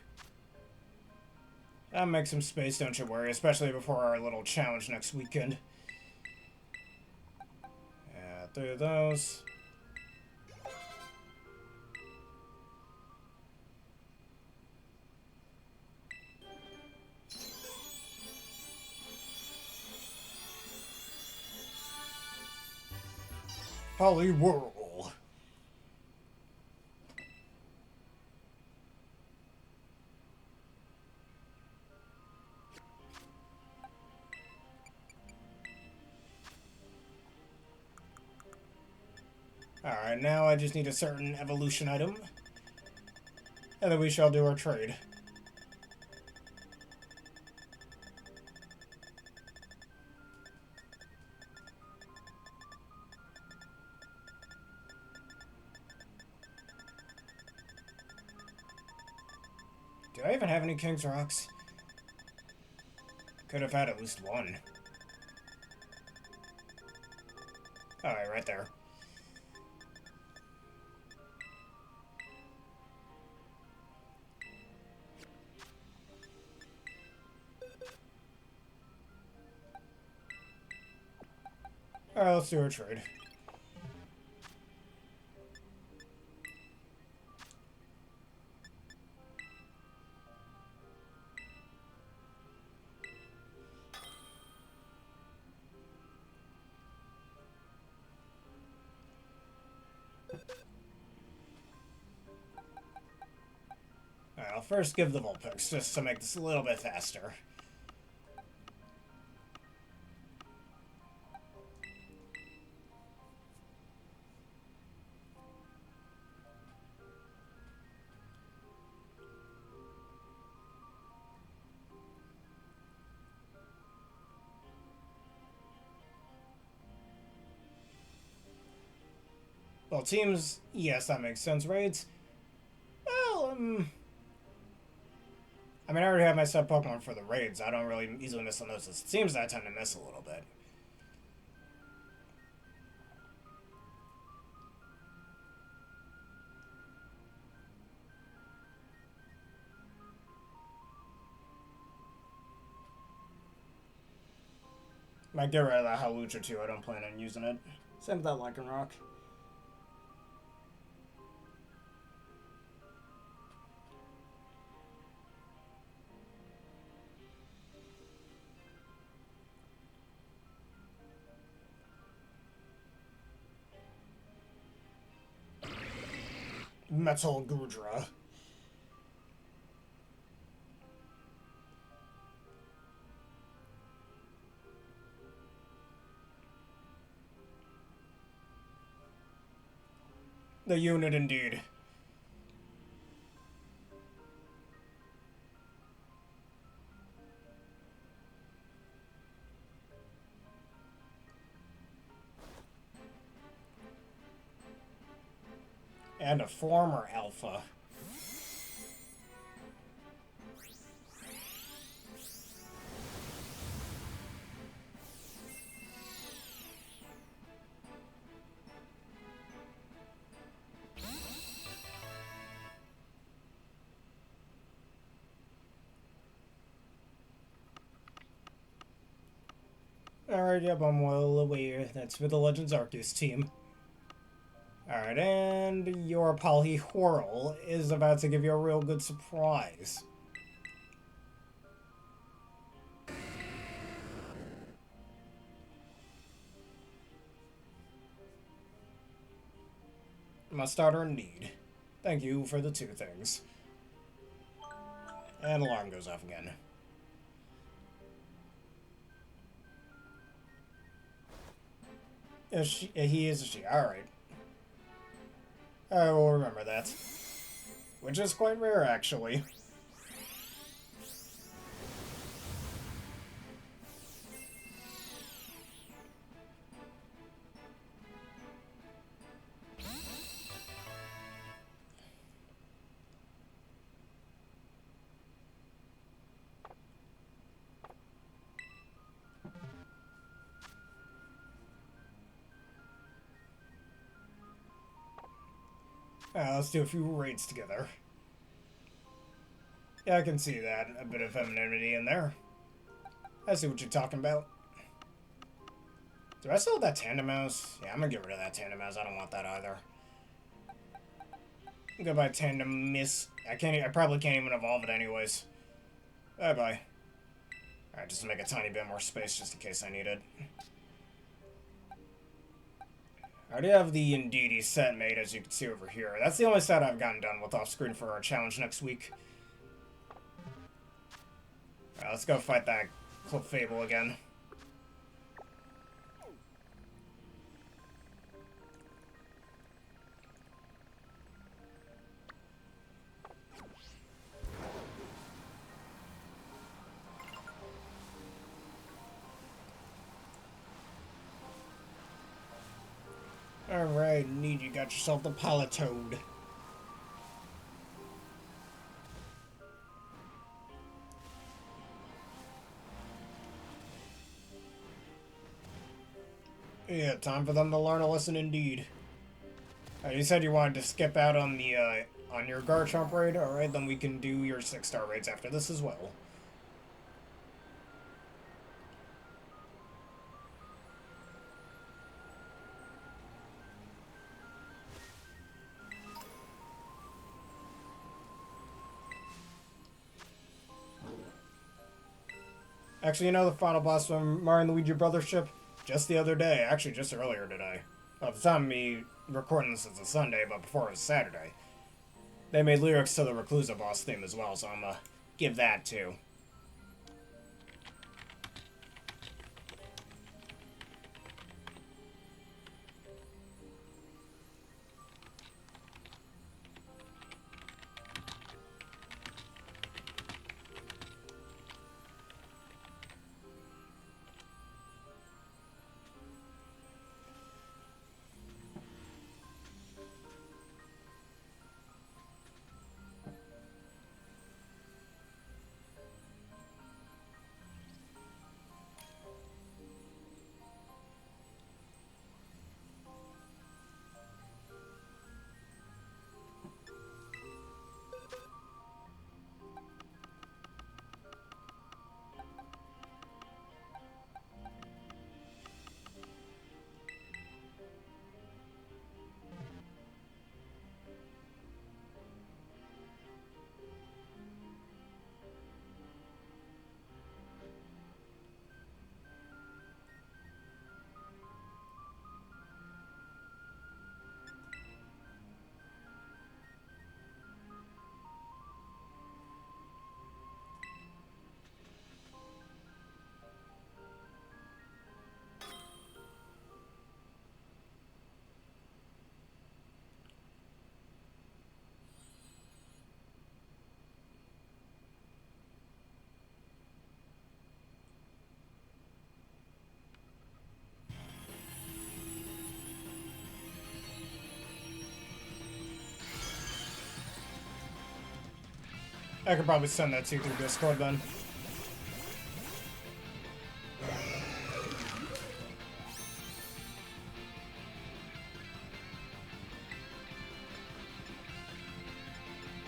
I'll make some space, don't you worry, especially before our little challenge next weekend. Yeah, 3 of those. Whirl. Alright, now I just need a certain evolution item. And then we shall do our trade. Do I even have any King's Rocks? Could have had at least one. Alright, right there. Alright, let's do our trade. Alright, I'll first give the Vulpix, just to make this a little bit faster. Well, teams, yes, that makes sense. Raids, well, I mean, I already have my set Pokemon for the raids. I don't really easily miss on those. It seems that I tend to miss a little bit. Might get rid of that Hawlucha too. I don't plan on using it. Same with that Lycanroc. Metal Gudra. The unit indeed. And a former alpha. Alright, yep, I'm well aware. That's for the Legends Arceus team. Alright, and your Whirl is about to give you a real good surprise. My starter indeed. Thank you for the 2 things. And alarm goes off again. He is a she. Alright. I will remember that. Which is quite rare, actually. Let's do a few raids together. Yeah, I can see that. A bit of femininity in there. I see what you're talking about. Do I still have that tandem mouse? Yeah, I'm gonna get rid of that tandem mouse. I don't want that either. Goodbye, tandem miss. I probably can't even evolve it anyways. Bye bye. Alright, just to make a tiny bit more space just in case I need it. I already have the Indeedee set made, as you can see over here. That's the only set I've gotten done with off screen for our challenge next week. Alright, let's go fight that Clefable again. Alright, Need, you got yourself the Politoed. Yeah, time for them to learn a lesson indeed. You said you wanted to skip out on the, on your Garchomp raid? Alright, then we can do your 6-star raids after this as well. Actually, you know the final boss from Mario and Luigi Brothership? Just the other day. Actually, just earlier today. Well, at the time of me recording this is a Sunday, but before it was Saturday. They made lyrics to the Reclusa boss theme as well, so I'm gonna give that too. I could probably send that to you through Discord then.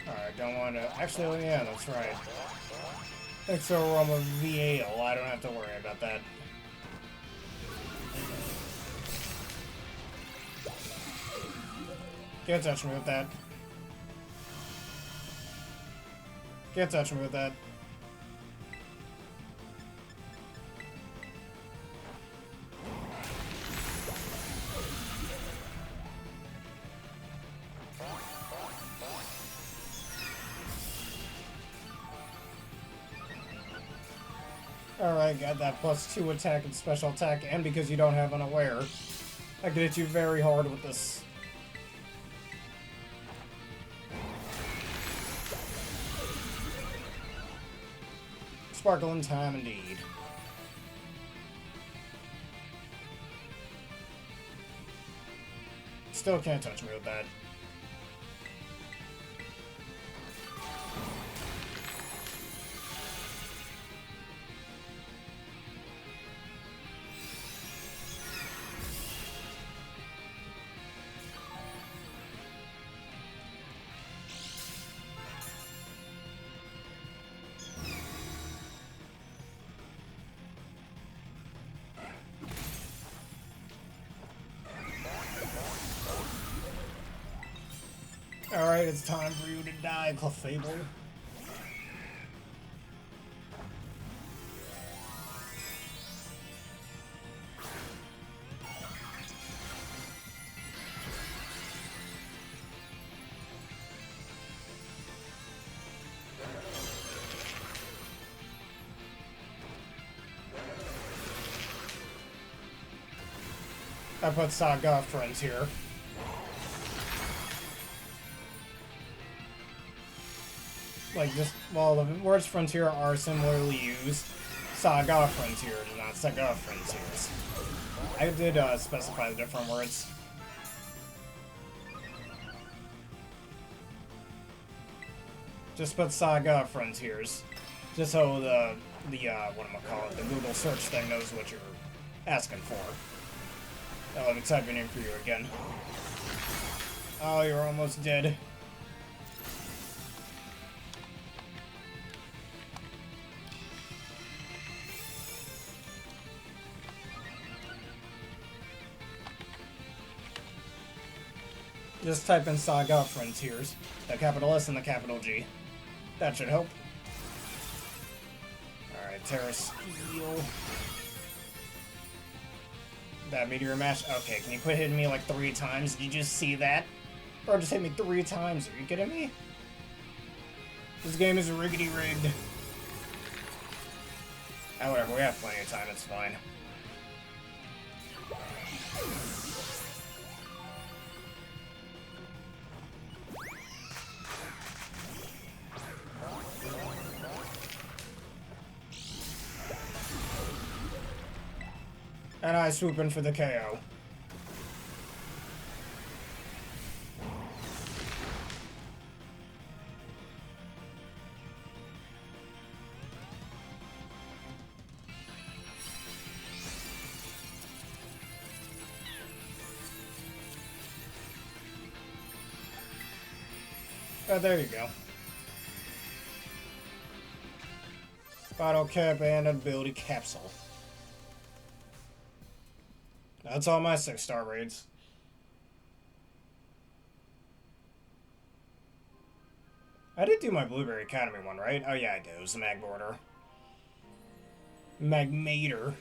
Alright, don't want to... Actually, oh yeah, that's right. Thanks to Aroma VAL, I don't have to worry about that. Can't touch me with that. Can't touch me with that. Alright, got that +2 attack and special attack, and because you don't have unaware, I can hit you very hard with this. Sparkling time indeed. Still can't touch me with that. Alright, it's time for you to die, Clefable. I put Saga Frontier. Like, just, well, the words Frontier are similarly used. Saga Frontiers, not Saga Frontiers. I did specify the different words. Just put Saga Frontiers. Just so the whatchamacallit, the Google search thing knows what you're asking for. Now let me type it in for you again. Oh, you're almost dead. Just type in Saga Frontiers, the capital S and the capital G. That should help. Alright, Tera Steel. That Meteor Mash. Okay, can you quit hitting me like 3 times? Did you just see that? Bro, just hit me 3 times. Are you kidding me? This game is riggedy rigged. Ah, whatever, we have plenty of time, it's fine. And I swoop in for the KO. Oh, there you go. Bottle cap and ability capsule. That's all my 6-star raids. I did do my Blueberry Academy one, right? Oh yeah, I did. It was the Mag Border. Magmater.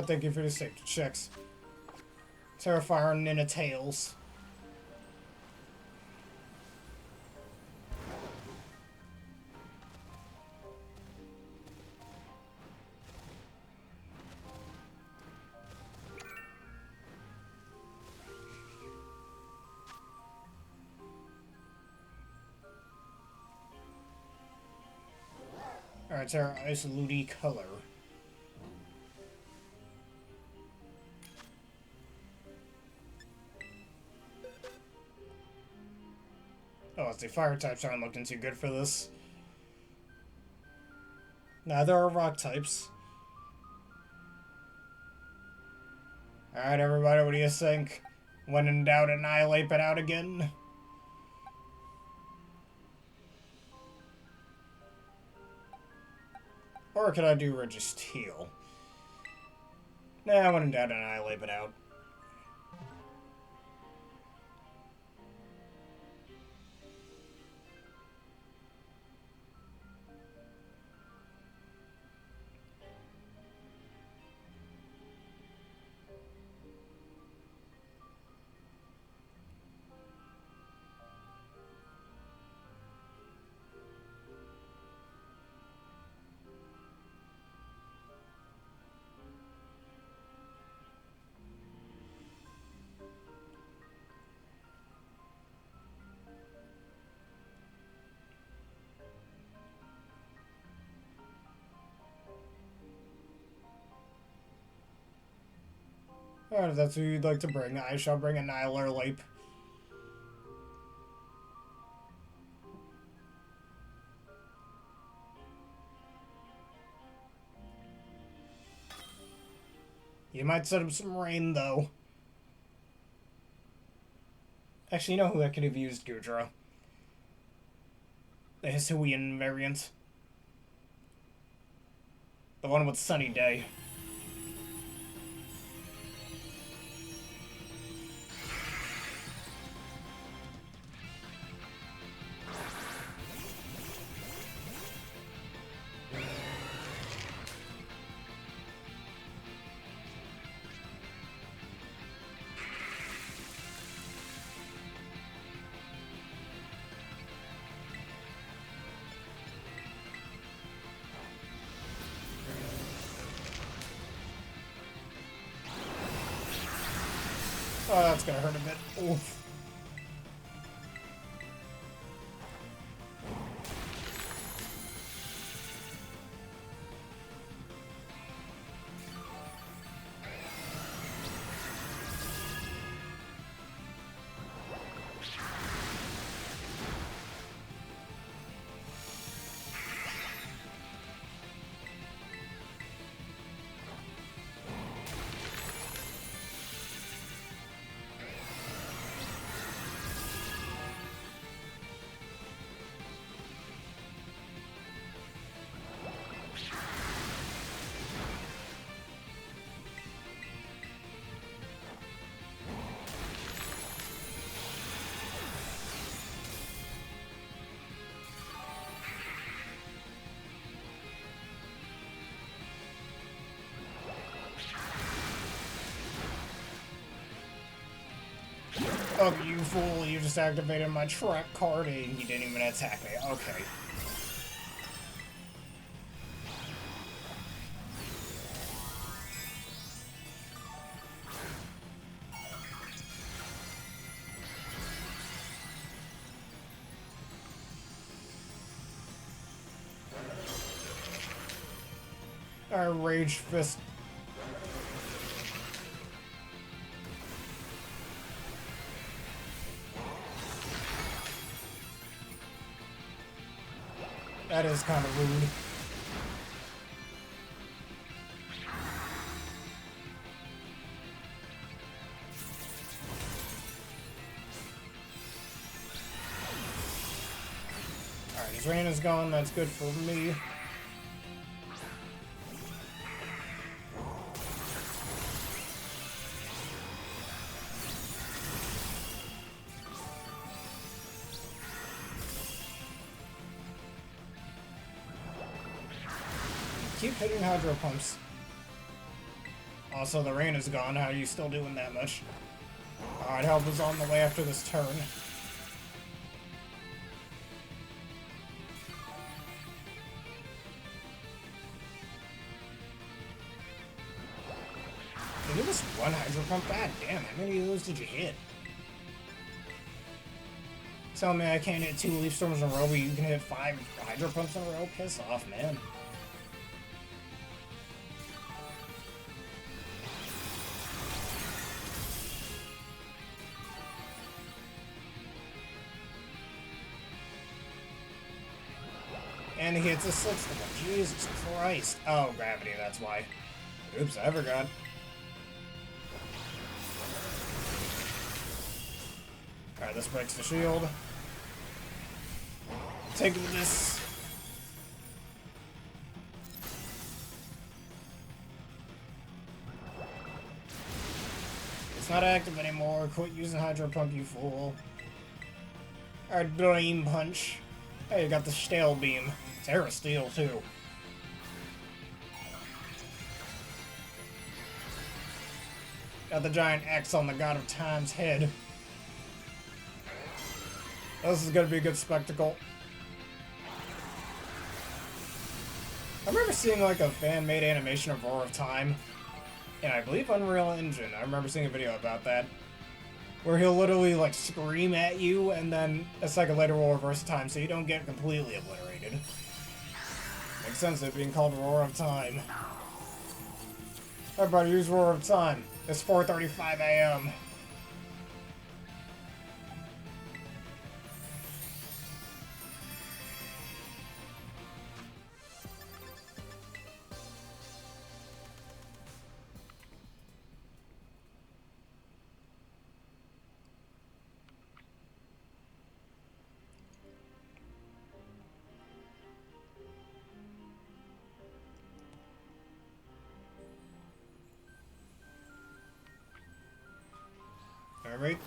Thank you for the safety checks. Terrifier Ninetales. Alright, Terra Isoludi Color. Oh, the fire types aren't looking too good for this. Neither are rock types. Alright, everybody, what do you think? When in doubt, annihilate it out again? Or could I do Registeel? Nah, when in doubt, annihilate it out. Alright, if that's who you'd like to bring, I shall bring Annihilator Lape. You might set up some rain, though. Actually, you know who I could have used, Gudra? The Hisuian variant. The one with Sunny Day. Oh, that's gonna hurt a bit. Oof. Oh, you fool, you just activated my trap card and you didn't even attack me. Okay. Alright, Rage Fist. That is kind of rude. Alright, his rain is gone. That's good for me. Keep hitting Hydro Pumps. Also, the rain is gone. How are you still doing that much? Alright, help is on the way after this turn. Did you just one Hydro Pump? God damn, how many of those did you hit? Tell me I can't hit 2 Leaf Storms in a row, but you can hit 5 Hydro Pumps in a row? Piss off, man. And he hits a 6th one. Jesus Christ. Oh, gravity, that's why. Oops, I forgot. Alright, this breaks the shield. Taking this. It's not active anymore. Quit using Hydro Pump, you fool. Alright, Beam Punch. Hey, you got the Stale Beam. Tera Steel, too. Got the giant X on the God of Time's head. This is gonna be a good spectacle. I remember seeing like a fan-made animation of Roar of Time, and I believe Unreal Engine. I remember seeing a video about that, where he'll literally like scream at you, and then a second later will reverse time, so you don't get completely obliterated. Makes sense it being called Roar of Time. Everybody use Roar of Time. It's 4:35 a.m. right?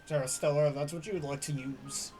Tera Stellar, that's what you would like to use.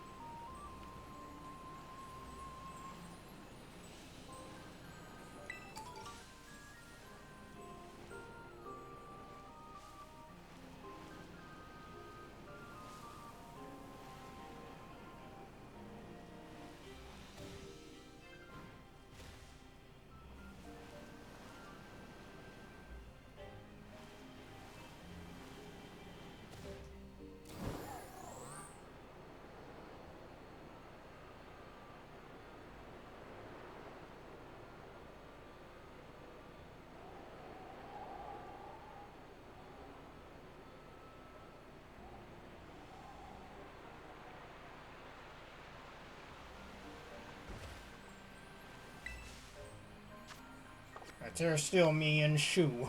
Right, Tera Steel, me, and Shu.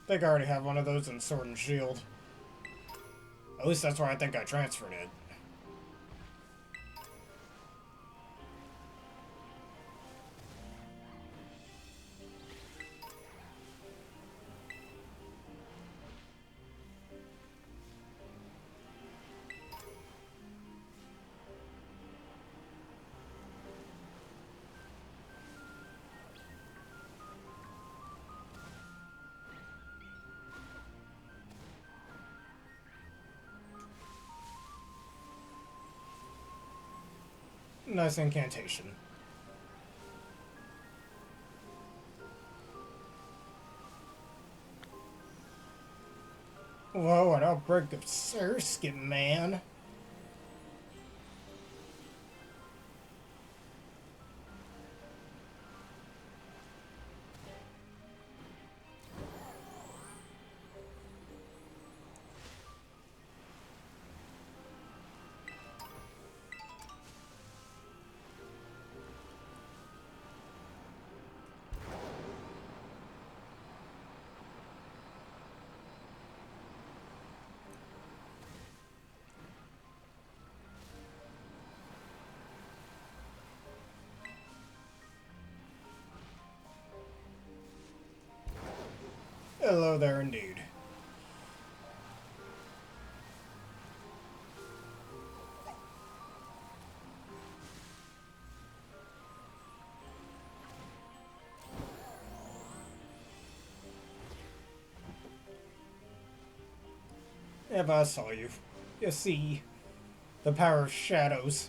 I think I already have one of those in Sword and Shield. At least that's where I think I transferred it. Nice incantation. Whoa, an outbreak of Surskit, man. Hello there, indeed. If I saw you. You see, the power of shadows.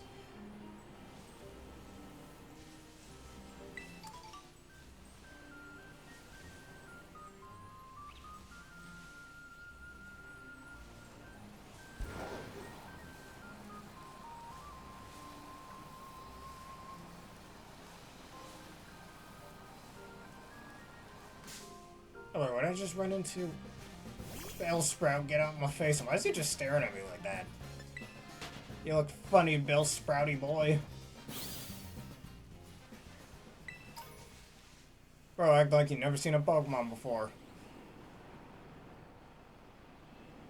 Oh, wait, what did I just run into? Bellsprout, get out of my face. Why is he just staring at me like that? You look funny, Bellsprouty boy. Bro, act like you've never seen a Pokemon before.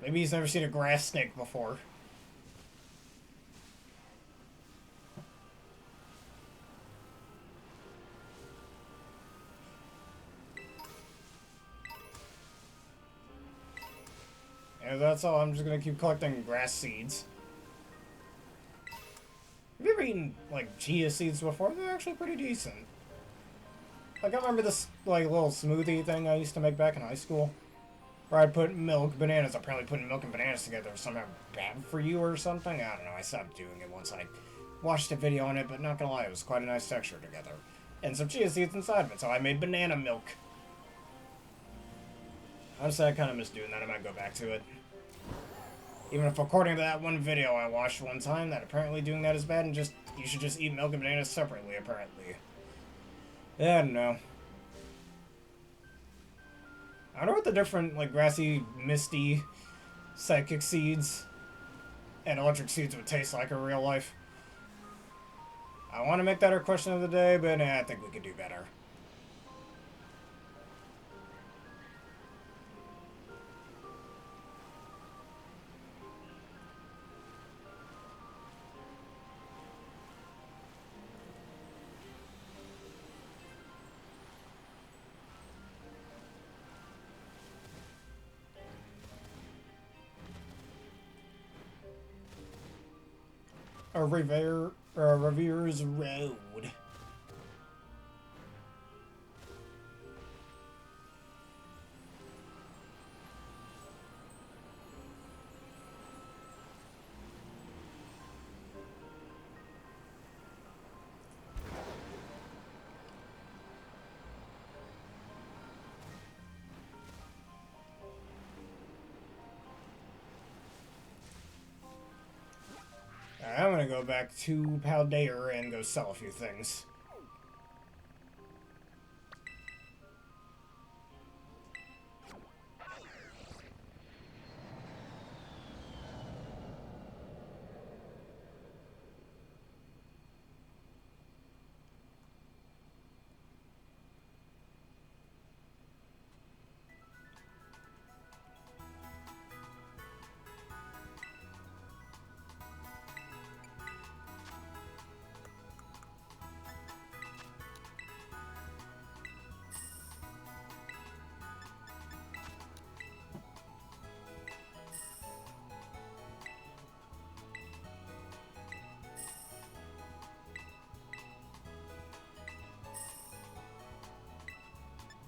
Maybe he's never seen a grass snake before. And that's all, I'm just gonna keep collecting grass seeds. Have you ever eaten, like, chia seeds before? They're actually pretty decent. Like, I remember this, like, little smoothie thing I used to make back in high school. Where I'd put milk, bananas. Apparently putting milk and bananas together was somehow bad for you or something. I don't know, I stopped doing it once I watched a video on it, but not gonna lie, it was quite a nice texture together. And some chia seeds inside of it, so I made banana milk. Honestly, I kind of miss doing that. I might go back to it. Even if, according to that one video I watched one time, that apparently doing that is bad and just you should just eat milk and bananas separately, apparently. Yeah, I don't know. I wonder what the different, like, grassy, misty, psychic seeds and electric seeds would taste like in real life. I want to make that our question of the day, but I think we could do better. Revere's Road. I'm gonna go back to Paldea and go sell a few things.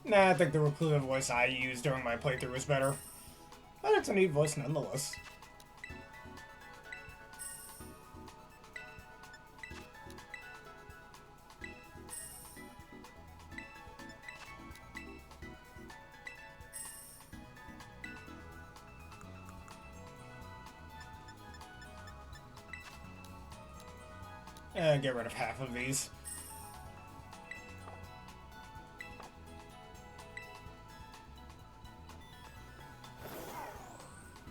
Nah, I think the reclusive voice I used during my playthrough was better. But it's a neat voice nonetheless. Get rid of half of these.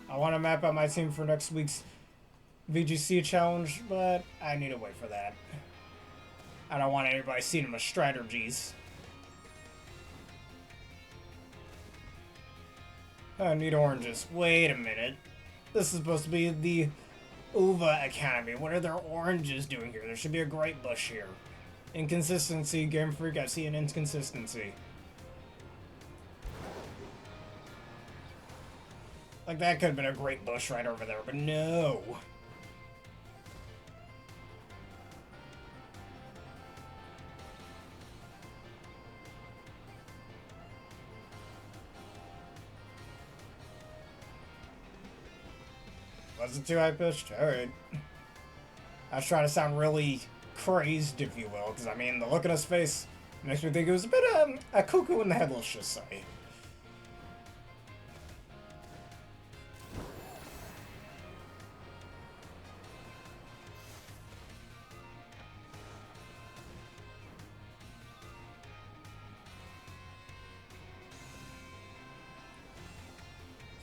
I want to map out my team for next week's VGC challenge, but I need to wait for that. I don't want anybody seeing my strategies. I need oranges. Wait a minute. This is supposed to be the Uva Academy. What are their oranges doing here? There should be a great bush here. Inconsistency, Game Freak. I see an inconsistency. Like, that could have been a great bush right over there, but no. Was it too high-pitched? Alright. I was trying to sound really crazed, if you will, because, I mean, the look on his face makes me think it was a bit, a cuckoo in the head, let's just say.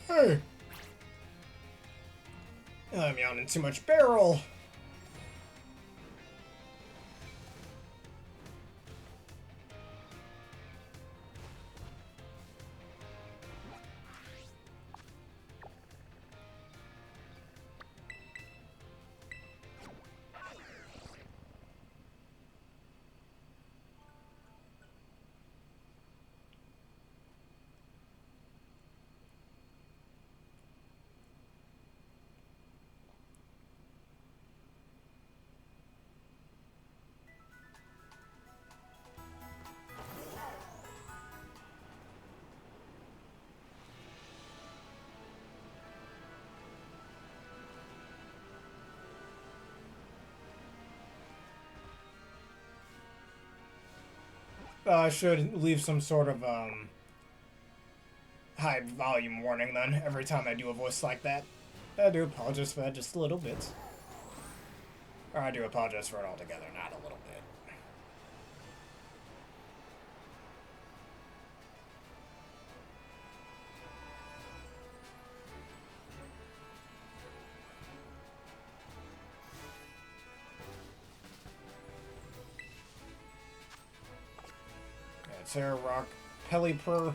Hey! I'm yawning too much barrel. I should leave some sort of, high volume warning then, every time I do a voice like that. I do apologize for that just a little bit. Or I do apologize for it altogether, not a little bit. Tera Rock, Pelipper.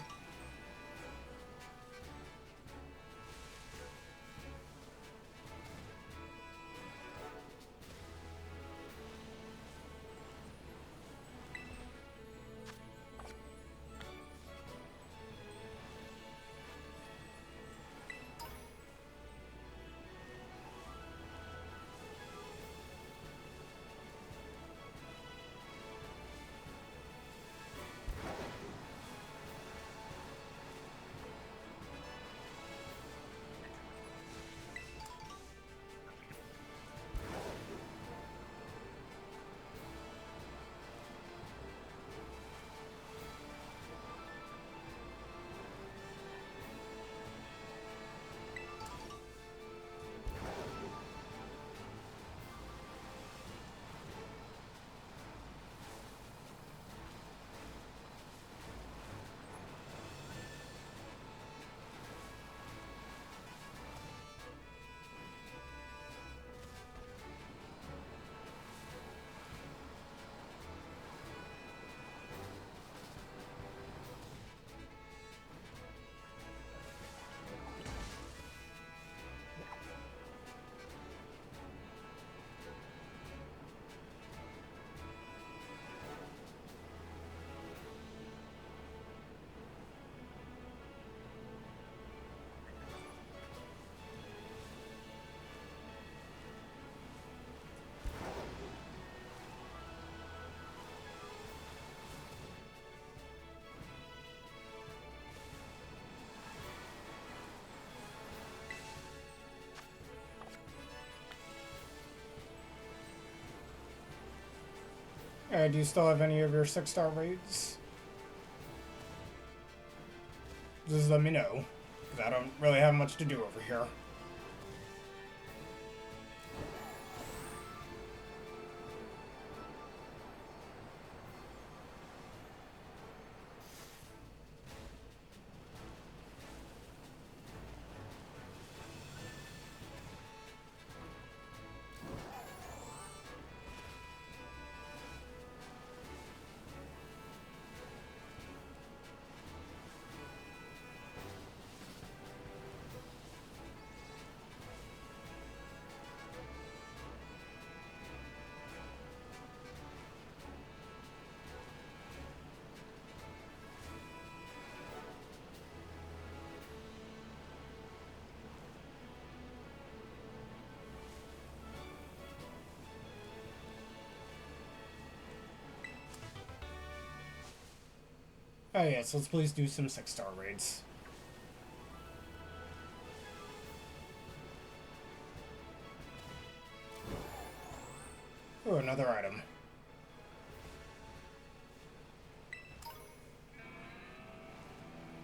Alright, do you still have any of your 6-star raids? Just let me know, because I don't really have much to do over here. Oh yes, let's please do some 6-star raids. Oh, another item.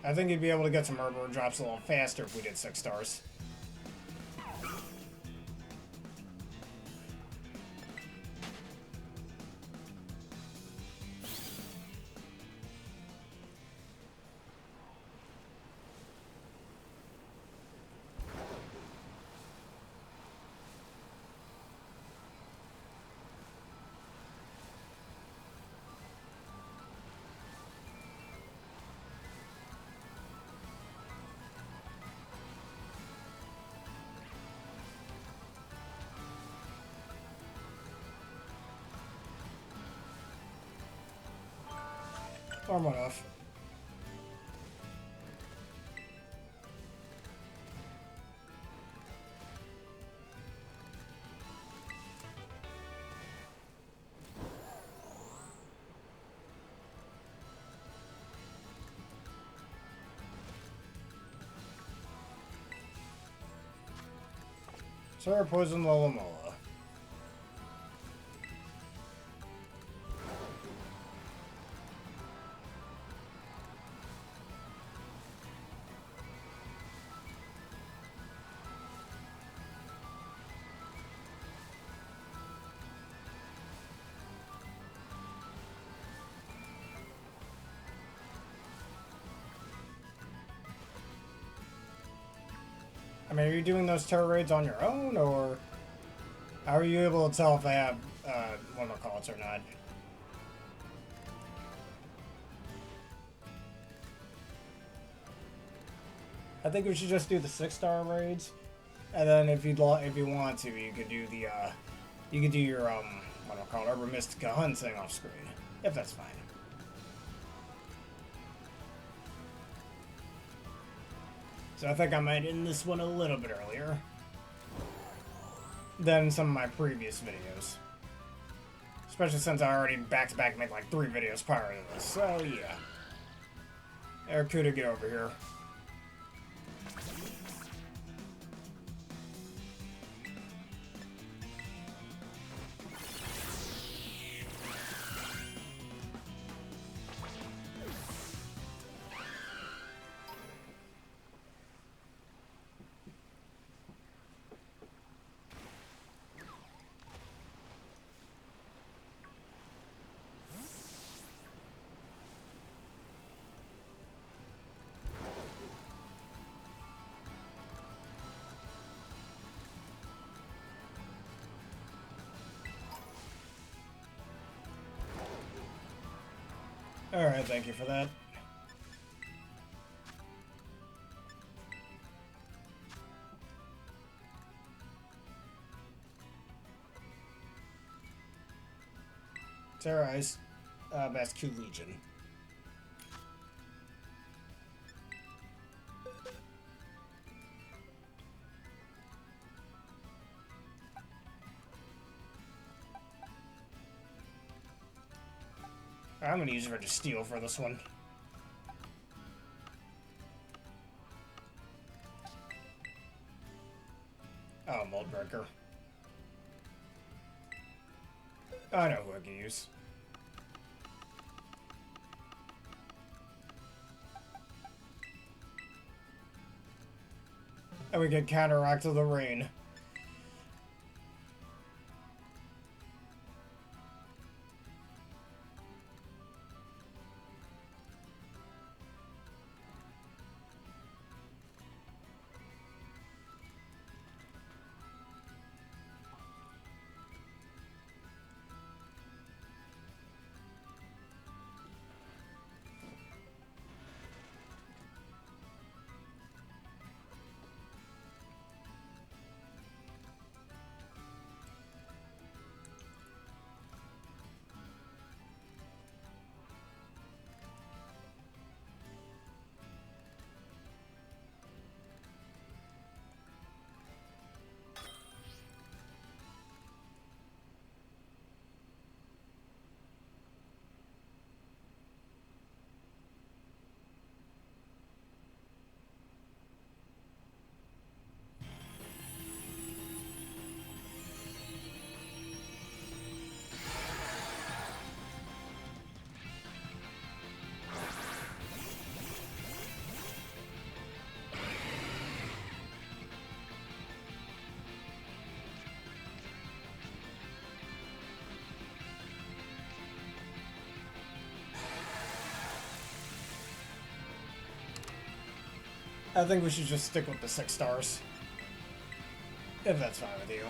I think you'd be able to get some herb drops a little faster if we did 6 stars. Arm went off. Tera poison Lolamola. I mean, are you doing those Tera Raids on your own, or how are you able to tell if they have whatchamacallits or not? I think we should just do the 6-star raids, and then if you want to, you could do the you could do your whatchamacallit, Urban Mystica hunt thing off screen, if that's fine. So I think I might end this one a little bit earlier than some of my previous videos. Especially since I already back-to-back made like 3 videos prior to this. So yeah. Aracuda, get over here. Alright, thank you for that. Tera Ice, Best Q Legion. I'm gonna use Registeel for this one. Oh, Mold Breaker. I know who I can use. And we get Cataract of the Rain. I think we should just stick with the 6 stars. If that's fine with you.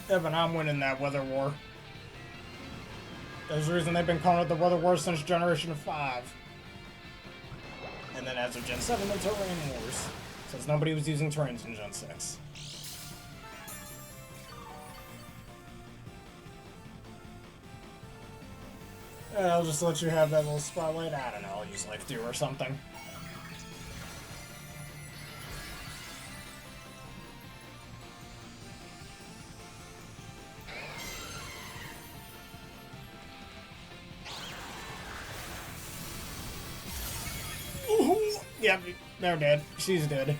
Yeah, but I'm winning that weather war. There's a reason they've been calling it the weather war since Generation 5. And then as of Gen 7, the terrain wars. Since nobody was using terrains in Gen 6. Yeah, I'll just let you have that little spotlight. I don't know, I'll use Life Dew or something. Yep, they're dead. She's dead.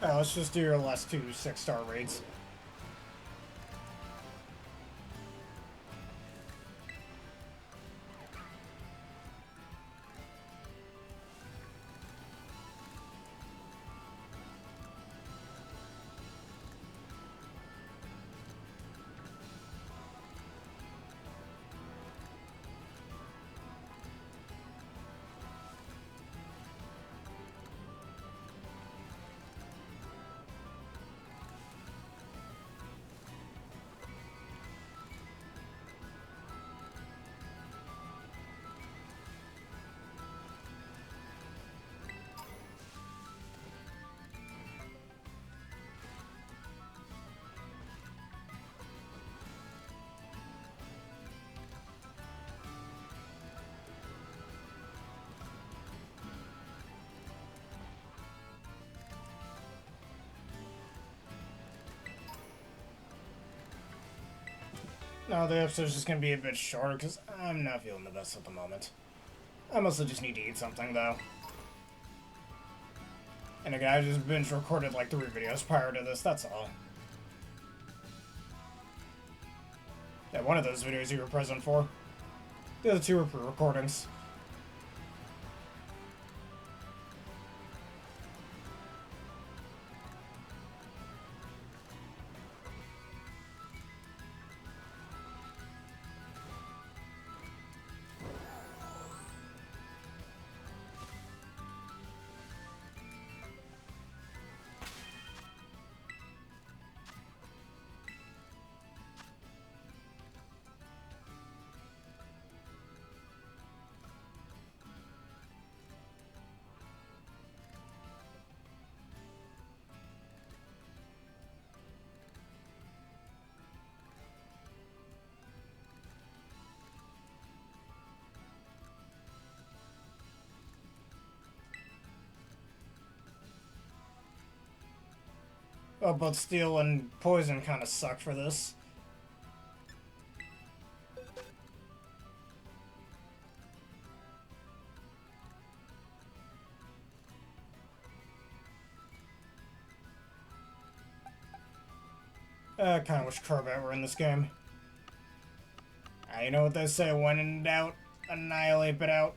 Alright, let's just do your last two 6-star raids. No, the episode's just gonna be a bit shorter because I'm not feeling the best at the moment. I mostly just need to eat something though. And again, I just binge recorded like 3 videos prior to this, that's all. Yeah, one of those videos you were present for. The other 2 were pre-recordings. Oh, but steel and poison kind of suck for this. I kind of wish Crobat were in this game. You know what they say, when in doubt, annihilate it out.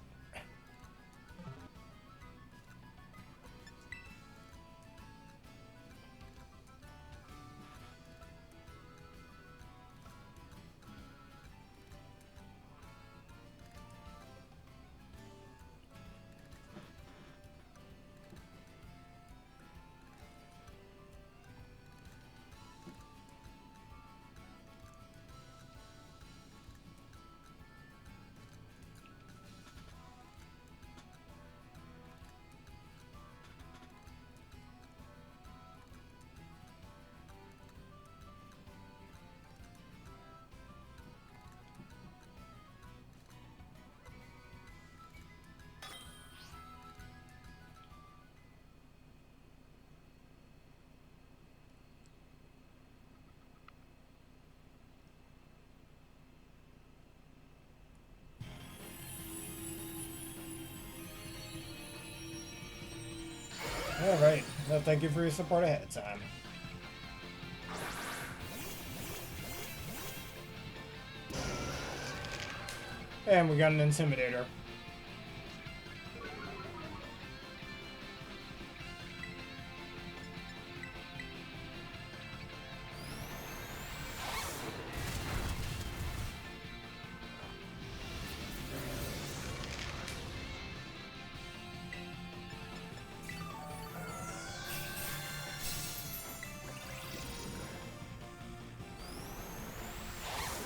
Alright, well, thank you for your support ahead of time. And we got an Intimidator.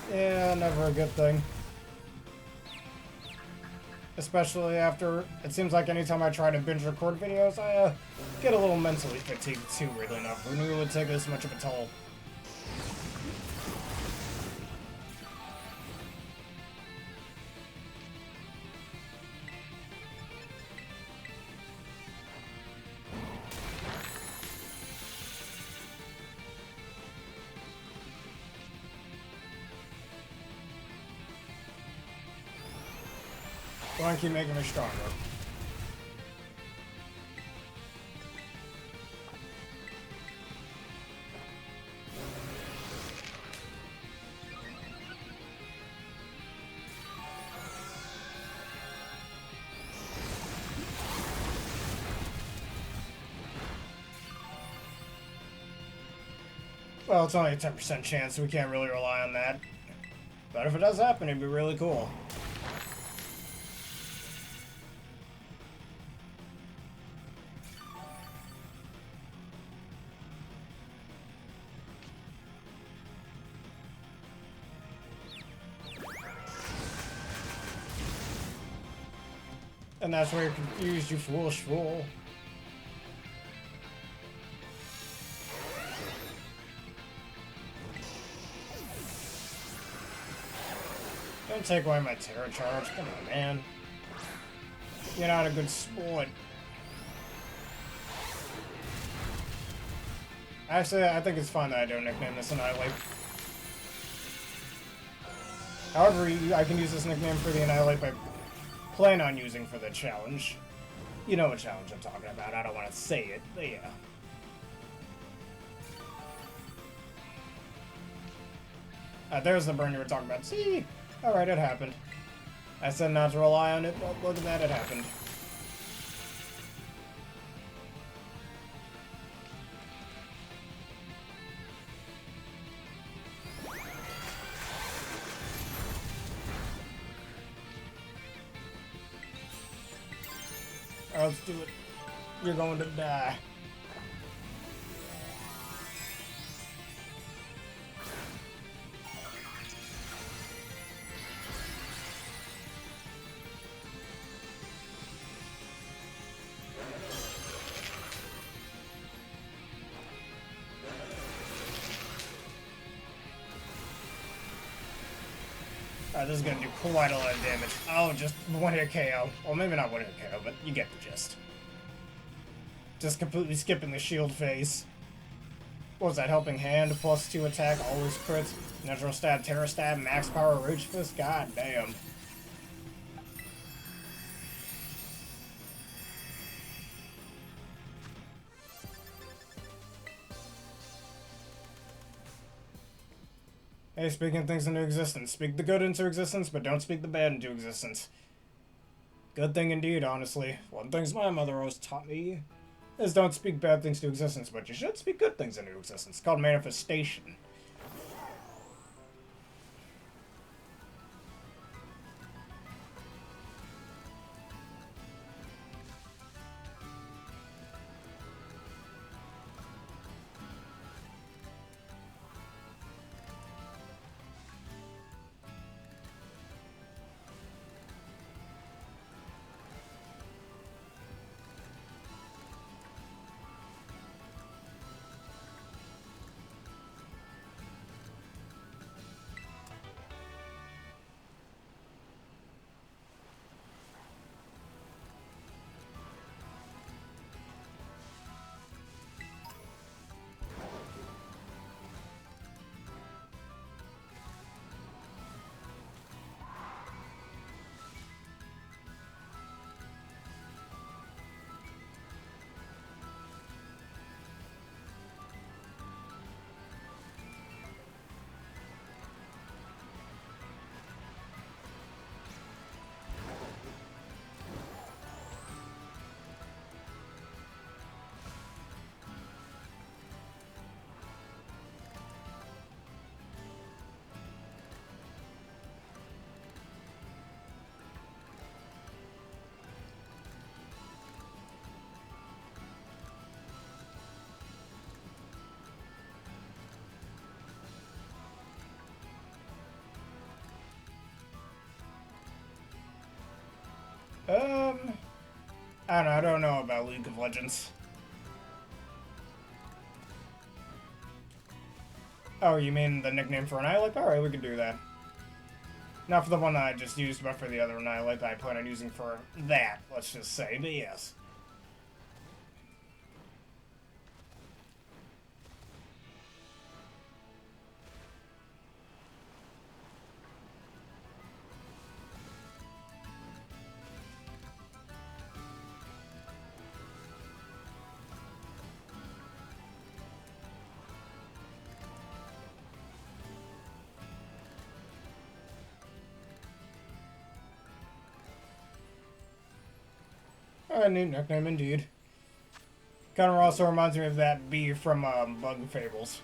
Yeah, never a good thing. Especially after, it seems like anytime I try to binge record videos, I get a little mentally fatigued too, weirdly enough. Who knew it would take this much of a toll? Why keep making me stronger? Well, it's only a 10% chance, so we can't really rely on that. But if it does happen, it'd be really cool. And that's where you're confused, you foolish fool. Don't take away my Terra Charge. Come on, man. You're not a good sport. Actually, I think it's fine that I don't nickname this Annihilate. However, I can use this nickname for the Annihilate by plan on using for the challenge. You know what challenge I'm talking about. I don't want to say it, but yeah. There's the burn you were talking about. See? Alright, it happened. I said not to rely on it, but look at that, it happened. Alright, let's do it. You're going to die. This is gonna do quite a lot of damage. Oh, just one-hit KO. Well, maybe not one-hit KO, but you get the gist. Just completely skipping the shield phase. What was that, Helping Hand, +2 attack, always crits, natural stab, terror stab, max power, rage fist? God damn. Hey, speaking things into existence. Speak the good into existence, but don't speak the bad into existence. Good thing indeed, honestly. One thing my mother always taught me is don't speak bad things to existence, but you should speak good things into existence. It's called manifestation. I don't know about League of Legends. Oh, you mean the nickname for Annihilate? Alright, we can do that. Not for the one that I just used, but for the other Annihilate that I plan on using for that, let's just say, but yes. A new nickname indeed. Kind of also reminds me of that bee from Bug Fables.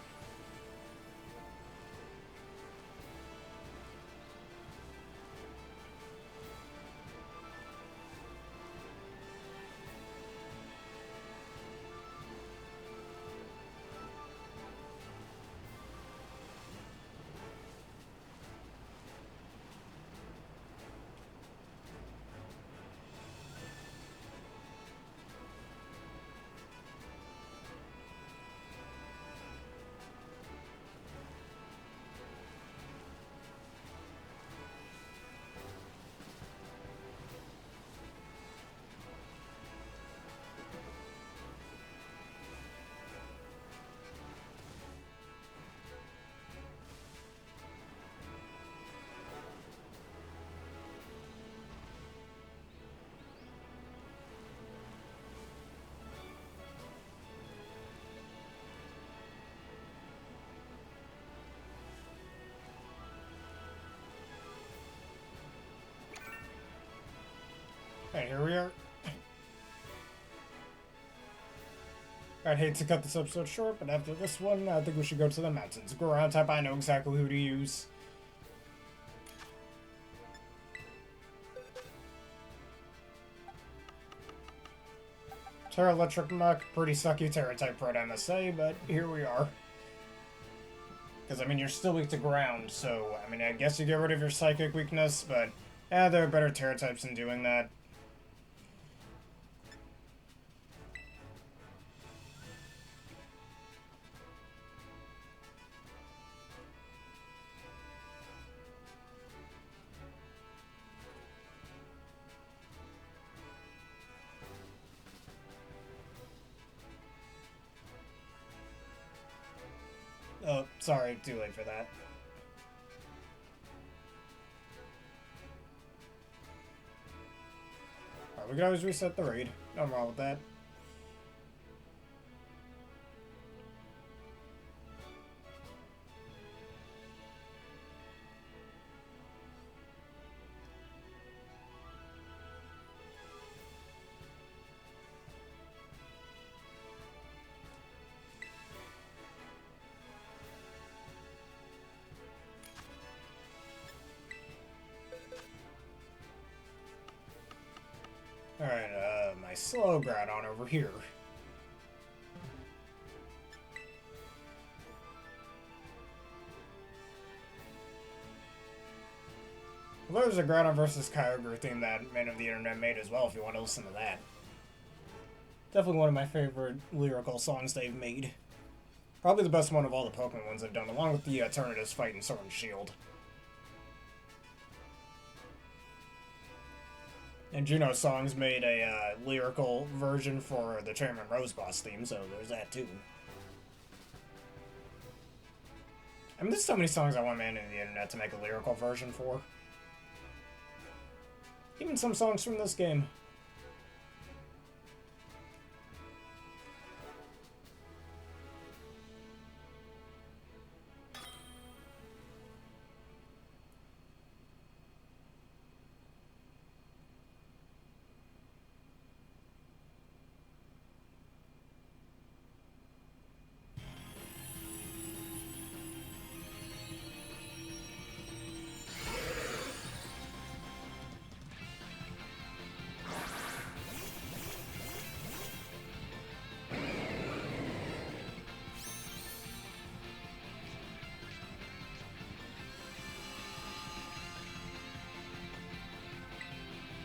here we are. I'd hate to cut this episode short, but after this one, I think we should go to the mountains. Ground type, I know exactly who to use. Tera Electric Muck, pretty sucky Tera type Pro, I must say, but here we are. Because, I mean, you're still weak to ground, so, I mean, I guess you get rid of your psychic weakness, but, there are better Tera types in doing that. Oh, sorry, too late for that. Alright, we can always reset the raid. Nothing wrong with that. Alright, my slow Groudon over here. Well, there's a Groudon versus Kyogre theme that Man of the Internet made as well, if you want to listen to that. Definitely one of my favorite lyrical songs they've made. Probably the best one of all the Pokemon ones they've done, along with the Eternatus fight in Sword and Shield. And Juno Songs made a lyrical version for the Chairman Rose Boss theme, so there's that too. I mean, there's so many songs I want Man of the Internet to make a lyrical version for. Even some songs from this game.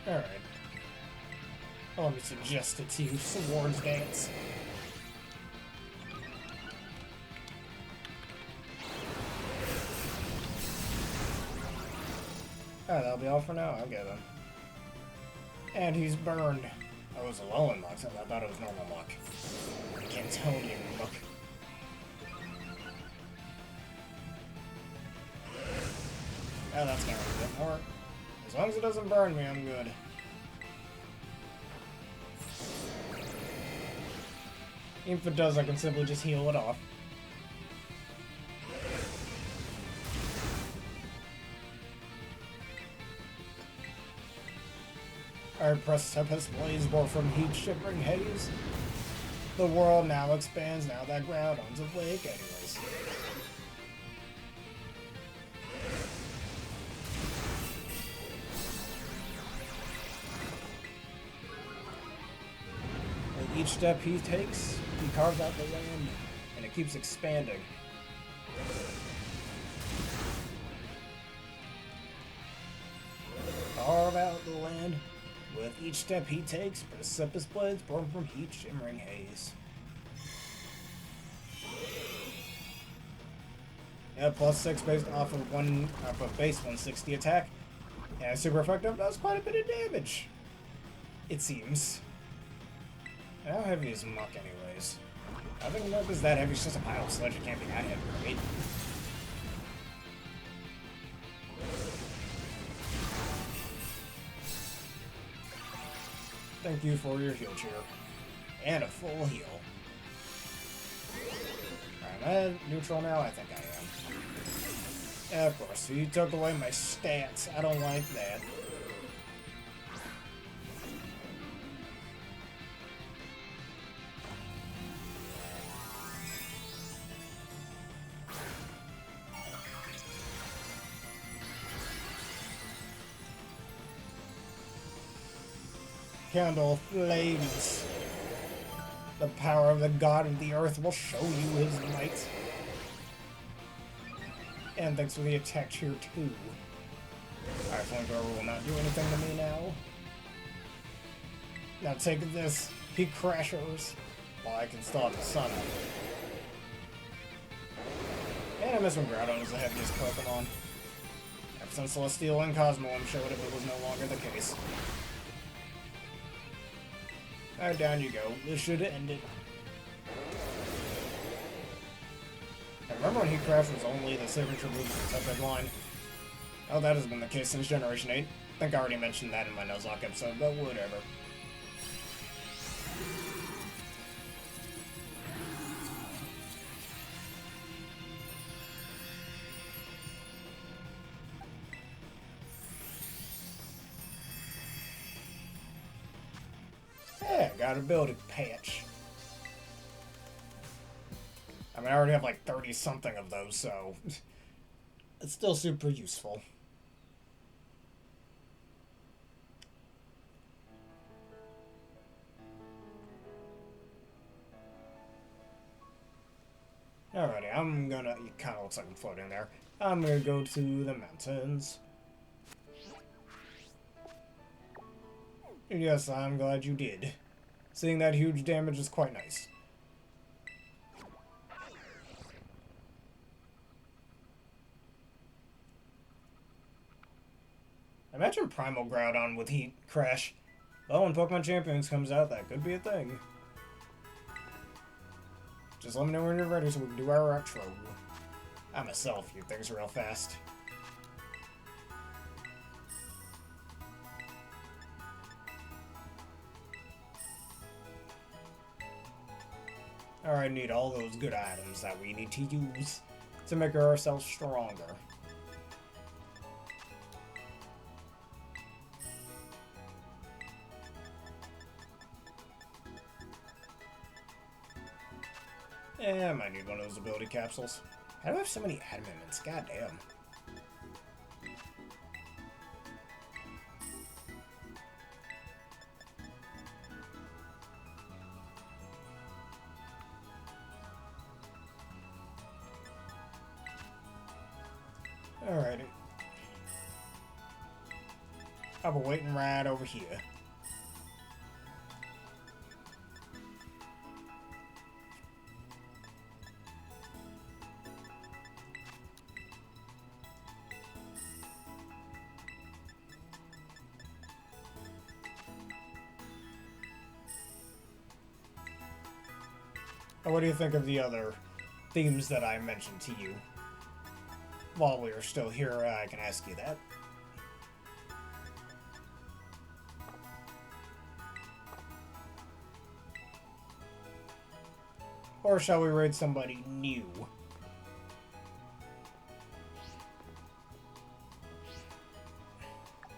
Alright. Well, let me suggest it to you. Swords Dance. Alright, that'll be all for now. I'll get him. And he's burned. Oh, it was a Alolan Muck, so I thought it was normal Muck. Cantonian Muck. Oh, that's not really good. Alright. As long as it doesn't burn me, I'm good. Even if it does, I can simply just heal it off. Alright, Precipice Blaze bore from heat, shimmering haze. The world now expands, now that Groudon's awake anyways. With each step he takes, he carves out the land, and it keeps expanding. Carve out the land. With each step he takes, Precipice Blades born from heat, shimmering haze. Yeah, +6 based off of base 160 attack. Yeah, super effective, does quite a bit of damage. It seems. How heavy is Muck anyways? I think Muck is that heavy, it's just a pile of sludge, it can't be that heavy, right? Thank you for your heal cheer. And a full heal. Alright, am I neutral now? I think I am. Yeah, of course, you took away my stats. I don't like that. candle flames. The power of the god of the earth will show you his might. And thanks for the attack tier 2. Alright, Flamethrower will not do anything to me now. Now take this, Peak Crashers, while I can still have the sun out. And I miss when Groudon was the heaviest Pokemon. Ever since Celestial and Cosmoem showed it, it was no longer the case. Alright, down you go. This should end it. I remember when Heat Crash was only the signature move for the Type line. Oh, that has been the case since Generation 8. I think I already mentioned that in my Nuzlocke episode, but whatever. Yeah, got a ability patch. I mean, I already have like 30-something of those, so it's still super useful. Alrighty, I'm gonna... It kind of looks like I'm floating there. I'm gonna go to the mountains. And yes, I'm glad you did. Seeing that huge damage is quite nice. Imagine Primal Groudon with Heat Crash. Well, when Pokemon Champions comes out, that could be a thing. Just let me know when you're ready so we can do our outro. I myself do things real fast. Alright, need all those good items that we need to use to make ourselves stronger. Yeah, I might need one of those ability capsules. How do I have so many adamants? Goddamn. Alrighty. I'll be waiting right over here. What do you think of the other themes that I mentioned to you? While we are still here, I can ask you that. Or shall we raid somebody new?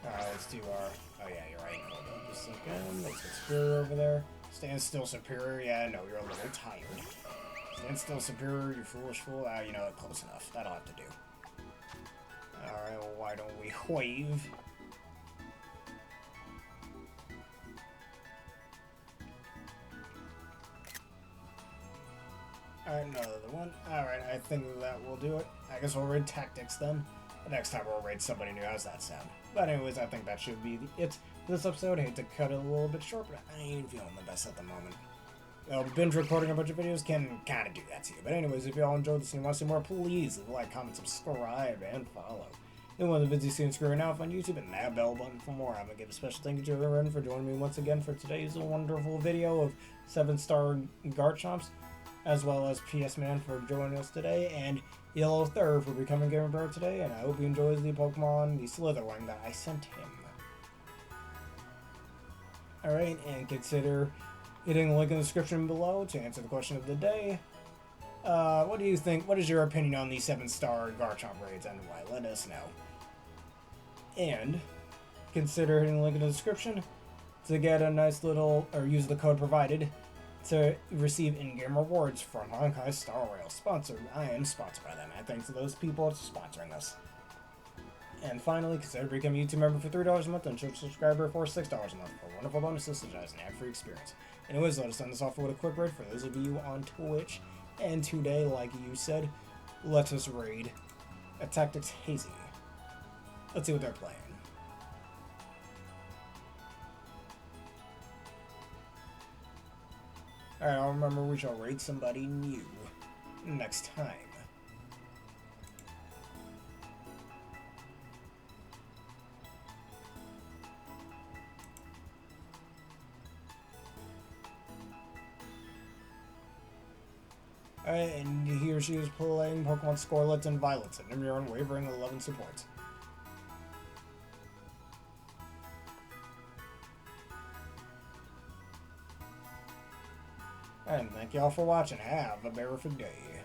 Alright, let's do our... Oh yeah, you're right. Hold on just a second. Let's get Superior over there. Stand still, Superior. Yeah, no, you're a little tired. Stand still, Superior, you foolish fool. Ah, you know what? Close enough. That'll have to do. Alright, well, why don't we wave? Alright, another one. Alright, I think that will do it. I guess we'll raid Tactics then. The next time we'll raid somebody new. How's that sound? But anyways, I think that should be it for this episode. I hate to cut it a little bit short, but I ain't feeling the best at the moment. Binge recording a bunch of videos can kind of do that to you. But anyways, if y'all enjoyed this and you want to see more, please leave a like, comment, subscribe, and follow. And one of the videos you screwing out on YouTube and that bell button for more. I'm going to give a special thank you to everyone for joining me once again for today's wonderful video of 7-star Garchomps, as well as PS Man for joining us today, and Yellow Third for becoming Gamer Bear today, and I hope he enjoys the Pokemon, the Slitherwing that I sent him. Alright, and consider hitting the link in the description below to answer the question of the day. What do you think? What is your opinion on these 7-star Garchomp raids and why? Let us know. And consider hitting the link in the description to get a nice little, or use the code provided to receive in-game rewards from Honkai Star Rail. Sponsored. I am sponsored by them. And thanks to those people for sponsoring us. And finally, consider becoming a YouTube member for $3 a month and a subscriber for $6 a month for wonderful bonuses such as an ad-free experience. Anyways, let us end this off with a quick raid for those of you on Twitch. And today, like you said, let us raid a Tactics Hazy. Let's see what they're playing. Alright, I'll remember we shall raid somebody new next time. Alright, and he or she is playing Pokemon Scarlet and Violet, and your unwavering 11 support. And thank y'all for watching. Have a terrific day.